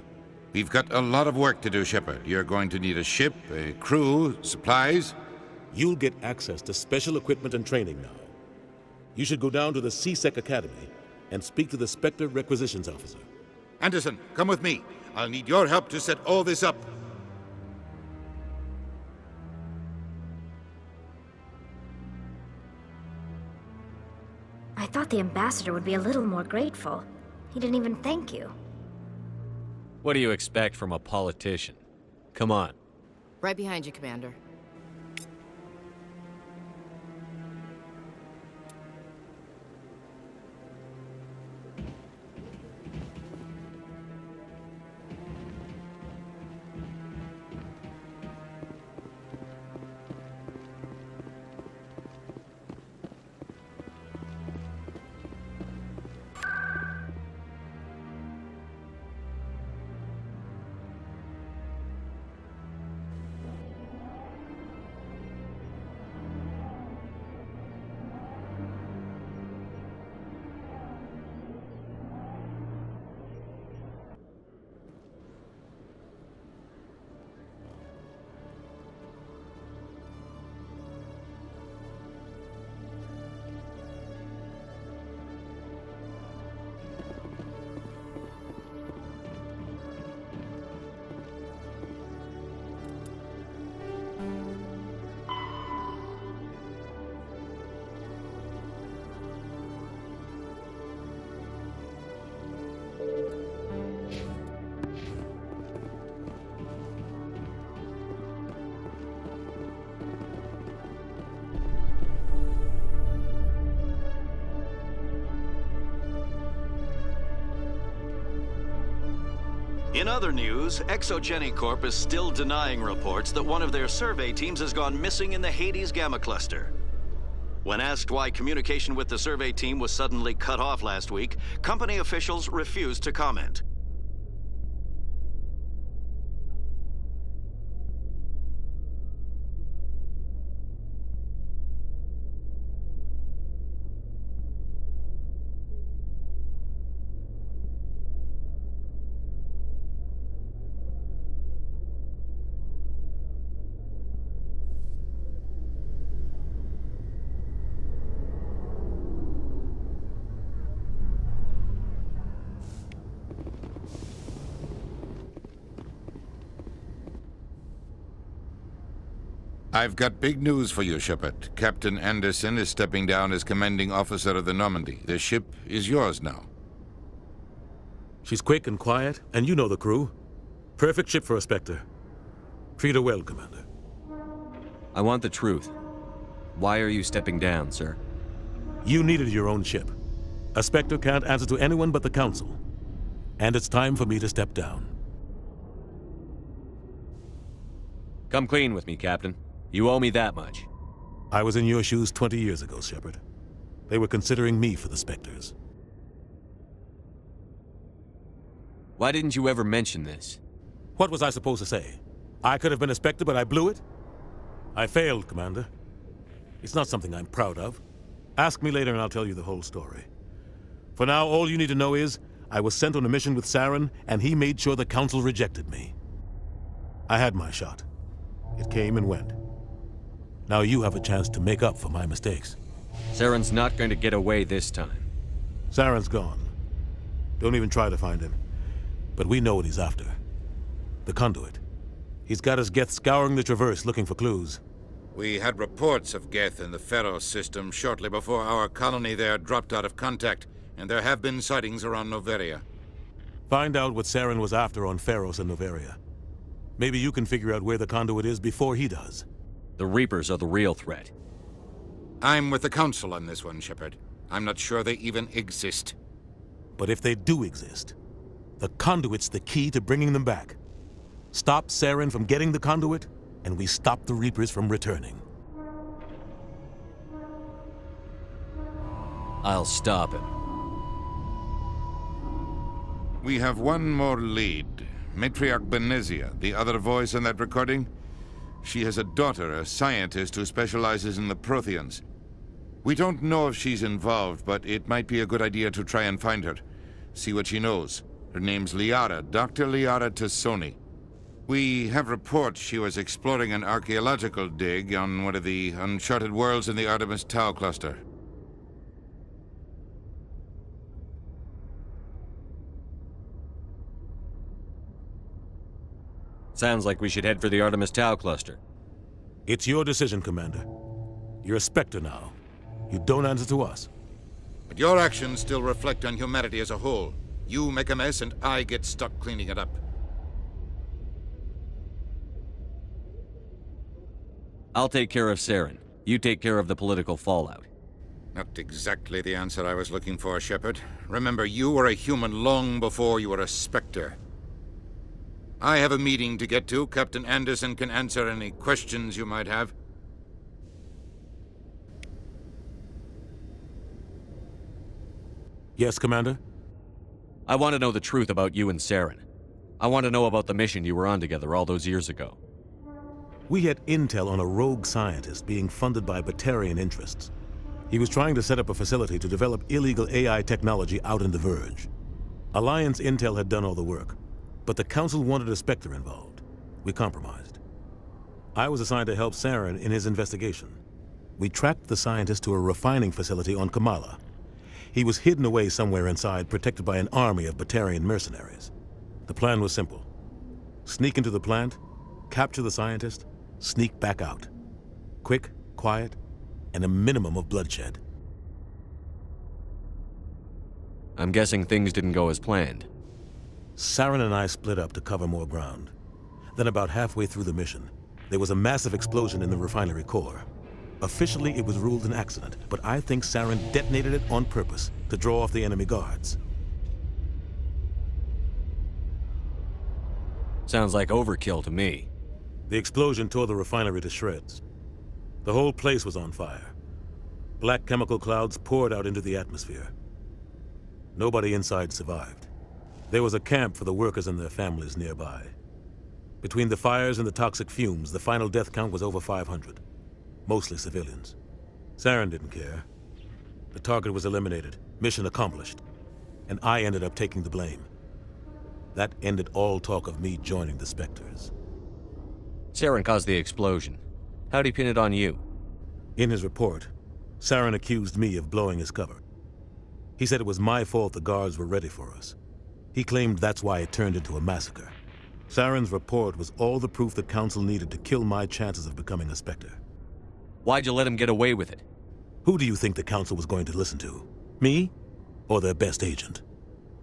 We've got a lot of work to do, Shepard. You're going to need a ship, a crew, supplies. You'll get access to special equipment and training now. You should go down to the C-Sec Academy and speak to the Spectre Requisitions Officer. Anderson, come with me. I'll need your help to set all this up. I thought the ambassador would be a little more grateful. He didn't even thank you. What do you expect from a politician? Come on. Right behind you, Commander. In other news, Exogeny Corp is still denying reports that one of their survey teams has gone missing in the Hades Gamma Cluster. When asked why communication with the survey team was suddenly cut off last week, company officials refused to comment. I've got big news for you, Shepard. Captain Anderson is stepping down as commanding officer of the Normandy. The ship is yours now. She's quick and quiet, and you know the crew. Perfect ship for a Spectre. Treat her well, Commander. I want the truth. Why are you stepping down, sir? You needed your own ship. A Spectre can't answer to anyone but the Council. And it's time for me to step down. Come clean with me, Captain. You owe me that much. I was in your shoes 20 years ago, Shepard. They were considering me for the Spectres. Why didn't you ever mention this? What was I supposed to say? I could have been a Spectre, but I blew it? I failed, Commander. It's not something I'm proud of. Ask me later and I'll tell you the whole story. For now, all you need to know is, I was sent on a mission with Saren, and he made sure the Council rejected me. I had my shot. It came and went. Now you have a chance to make up for my mistakes. Saren's not going to get away this time. Saren's gone. Don't even try to find him. But we know what he's after. The conduit. He's got his Geth scouring the Traverse looking for clues. We had reports of Geth in the Pharaoh system shortly before our colony there dropped out of contact, and there have been sightings around Noveria. Find out what Saren was after on Pharos and Noveria. Maybe you can figure out where the conduit is before he does. The Reapers are the real threat. I'm with the Council on this one, Shepard. I'm not sure they even exist. But if they do exist, the conduit's the key to bringing them back. Stop Saren from getting the conduit, and we stop the Reapers from returning. I'll stop him. We have one more lead. Matriarch Benezia, the other voice in that recording. She has a daughter, a scientist who specializes in the Protheans. We don't know if she's involved, but it might be a good idea to try and find her. See what she knows. Her name's Liara, Dr. Liara Tassoni. We have reports she was exploring an archaeological dig on one of the uncharted worlds in the Artemis Tau cluster. Sounds like we should head for the Artemis Tau cluster. It's your decision, Commander. You're a Spectre now. You don't answer to us. But your actions still reflect on humanity as a whole. You make a mess and I get stuck cleaning it up. I'll take care of Saren. You take care of the political fallout. Not exactly the answer I was looking for, Shepard. Remember, you were a human long before you were a Spectre. I have a meeting to get to. Captain Anderson can answer any questions you might have. Yes, Commander? I want to know the truth about you and Saren. I want to know about the mission you were on together all those years ago. We had intel on a rogue scientist being funded by Batarian interests. He was trying to set up a facility to develop illegal AI technology out in the Verge. Alliance intel had done all the work, but the Council wanted a Spectre involved. We compromised. I was assigned to help Saren in his investigation. We tracked the scientist to a refining facility on Kamala. He was hidden away somewhere inside, protected by an army of Batarian mercenaries. The plan was simple. Sneak into the plant, capture the scientist, sneak back out. Quick, quiet, and a minimum of bloodshed. I'm guessing things didn't go as planned. Saren and I split up to cover more ground. Then about halfway through the mission, there was a massive explosion in the refinery core. Officially, it was ruled an accident, but I think Saren detonated it on purpose to draw off the enemy guards. Sounds like overkill to me. The explosion tore the refinery to shreds. The whole place was on fire. Black chemical clouds poured out into the atmosphere. Nobody inside survived. There was a camp for the workers and their families nearby. Between the fires and the toxic fumes, the final death count was over 500. Mostly civilians. Saren didn't care. The target was eliminated, mission accomplished. And I ended up taking the blame. That ended all talk of me joining the Spectres. Saren caused the explosion. How'd he pin it on you? In his report, Saren accused me of blowing his cover. He said it was my fault the guards were ready for us. He claimed that's why it turned into a massacre. Saren's report was all the proof the Council needed to kill my chances of becoming a Spectre. Why'd you let him get away with it? Who do you think the Council was going to listen to? Me? Or their best agent?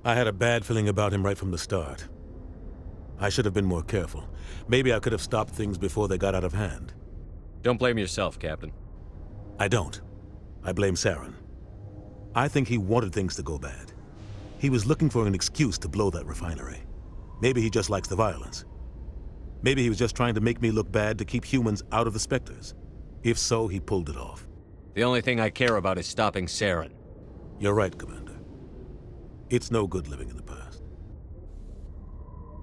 I had a bad feeling about him right from the start. I should have been more careful. Maybe I could have stopped things before they got out of hand. Don't blame yourself, Captain. I don't. I blame Saren. I think he wanted things to go bad. He was looking for an excuse to blow that refinery. Maybe he just likes the violence. Maybe he was just trying to make me look bad to keep humans out of the Spectres. If so, he pulled it off. The only thing I care about is stopping Saren. You're right, Commander. It's no good living in the past.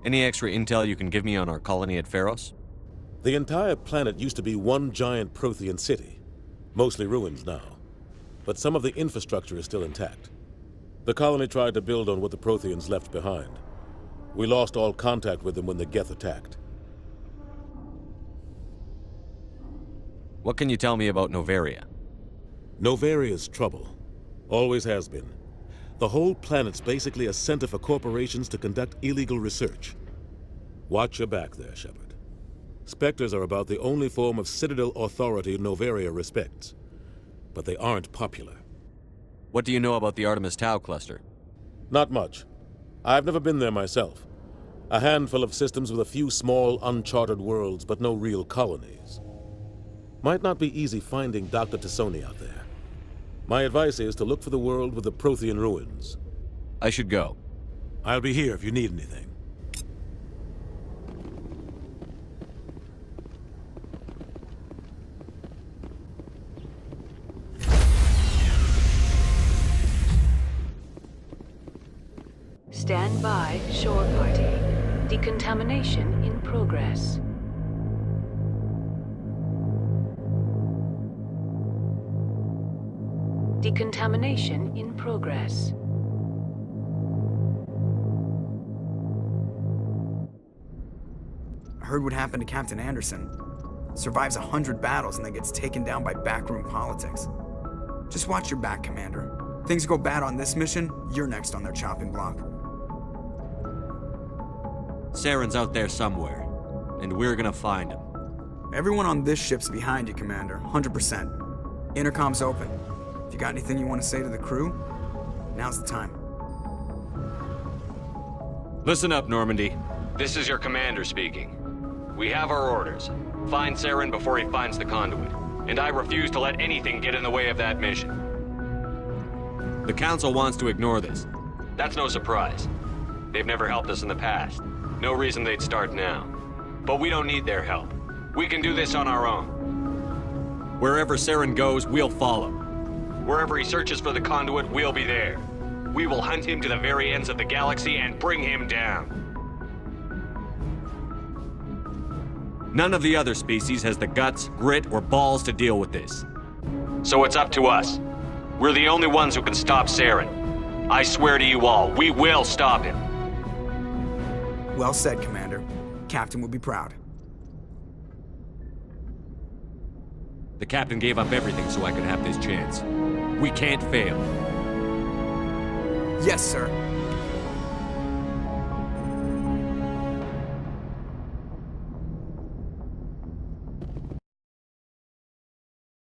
Any extra intel you can give me on our colony at Pharos? The entire planet used to be one giant Prothean city. Mostly ruins now. But some of the infrastructure is still intact. The colony tried to build on what the Protheans left behind. We lost all contact with them when the Geth attacked. What can you tell me about Novaria? Novaria's trouble. Always has been. The whole planet's basically a center for corporations to conduct illegal research. Watch your back there, Shepard. Spectres are about the only form of Citadel authority Novaria respects. But they aren't popular. What do you know about the Artemis Tau cluster? Not much. I've never been there myself. A handful of systems with a few small, uncharted worlds, but no real colonies. Might not be easy finding Dr. Tassoni out there. My advice is to look for the world with the Prothean ruins. I should go. I'll be here if you need anything. Stand by, shore party. Decontamination in progress. Decontamination in progress. I heard what happened to Captain Anderson. Survives 100 battles and then gets taken down by backroom politics. Just watch your back, Commander. Things go bad on this mission, you're next on their chopping block. Saren's out there somewhere, and we're gonna find him. Everyone on this ship's behind you, Commander, 100%. Intercom's open. If you got anything you want to say to the crew, now's the time. Listen up, Normandy. This is your commander speaking. We have our orders. Find Saren before he finds the conduit. And I refuse to let anything get in the way of that mission. The Council wants to ignore this. That's no surprise. They've never helped us in the past. No reason they'd start now. But we don't need their help. We can do this on our own. Wherever Saren goes, we'll follow. Wherever he searches for the conduit, we'll be there. We will hunt him to the very ends of the galaxy and bring him down. None of the other species has the guts, grit, or balls to deal with this. So it's up to us. We're the only ones who can stop Saren. I swear to you all, we will stop him. Well said, Commander. Captain will be proud. The captain gave up everything so I could have this chance. We can't fail. Yes, sir.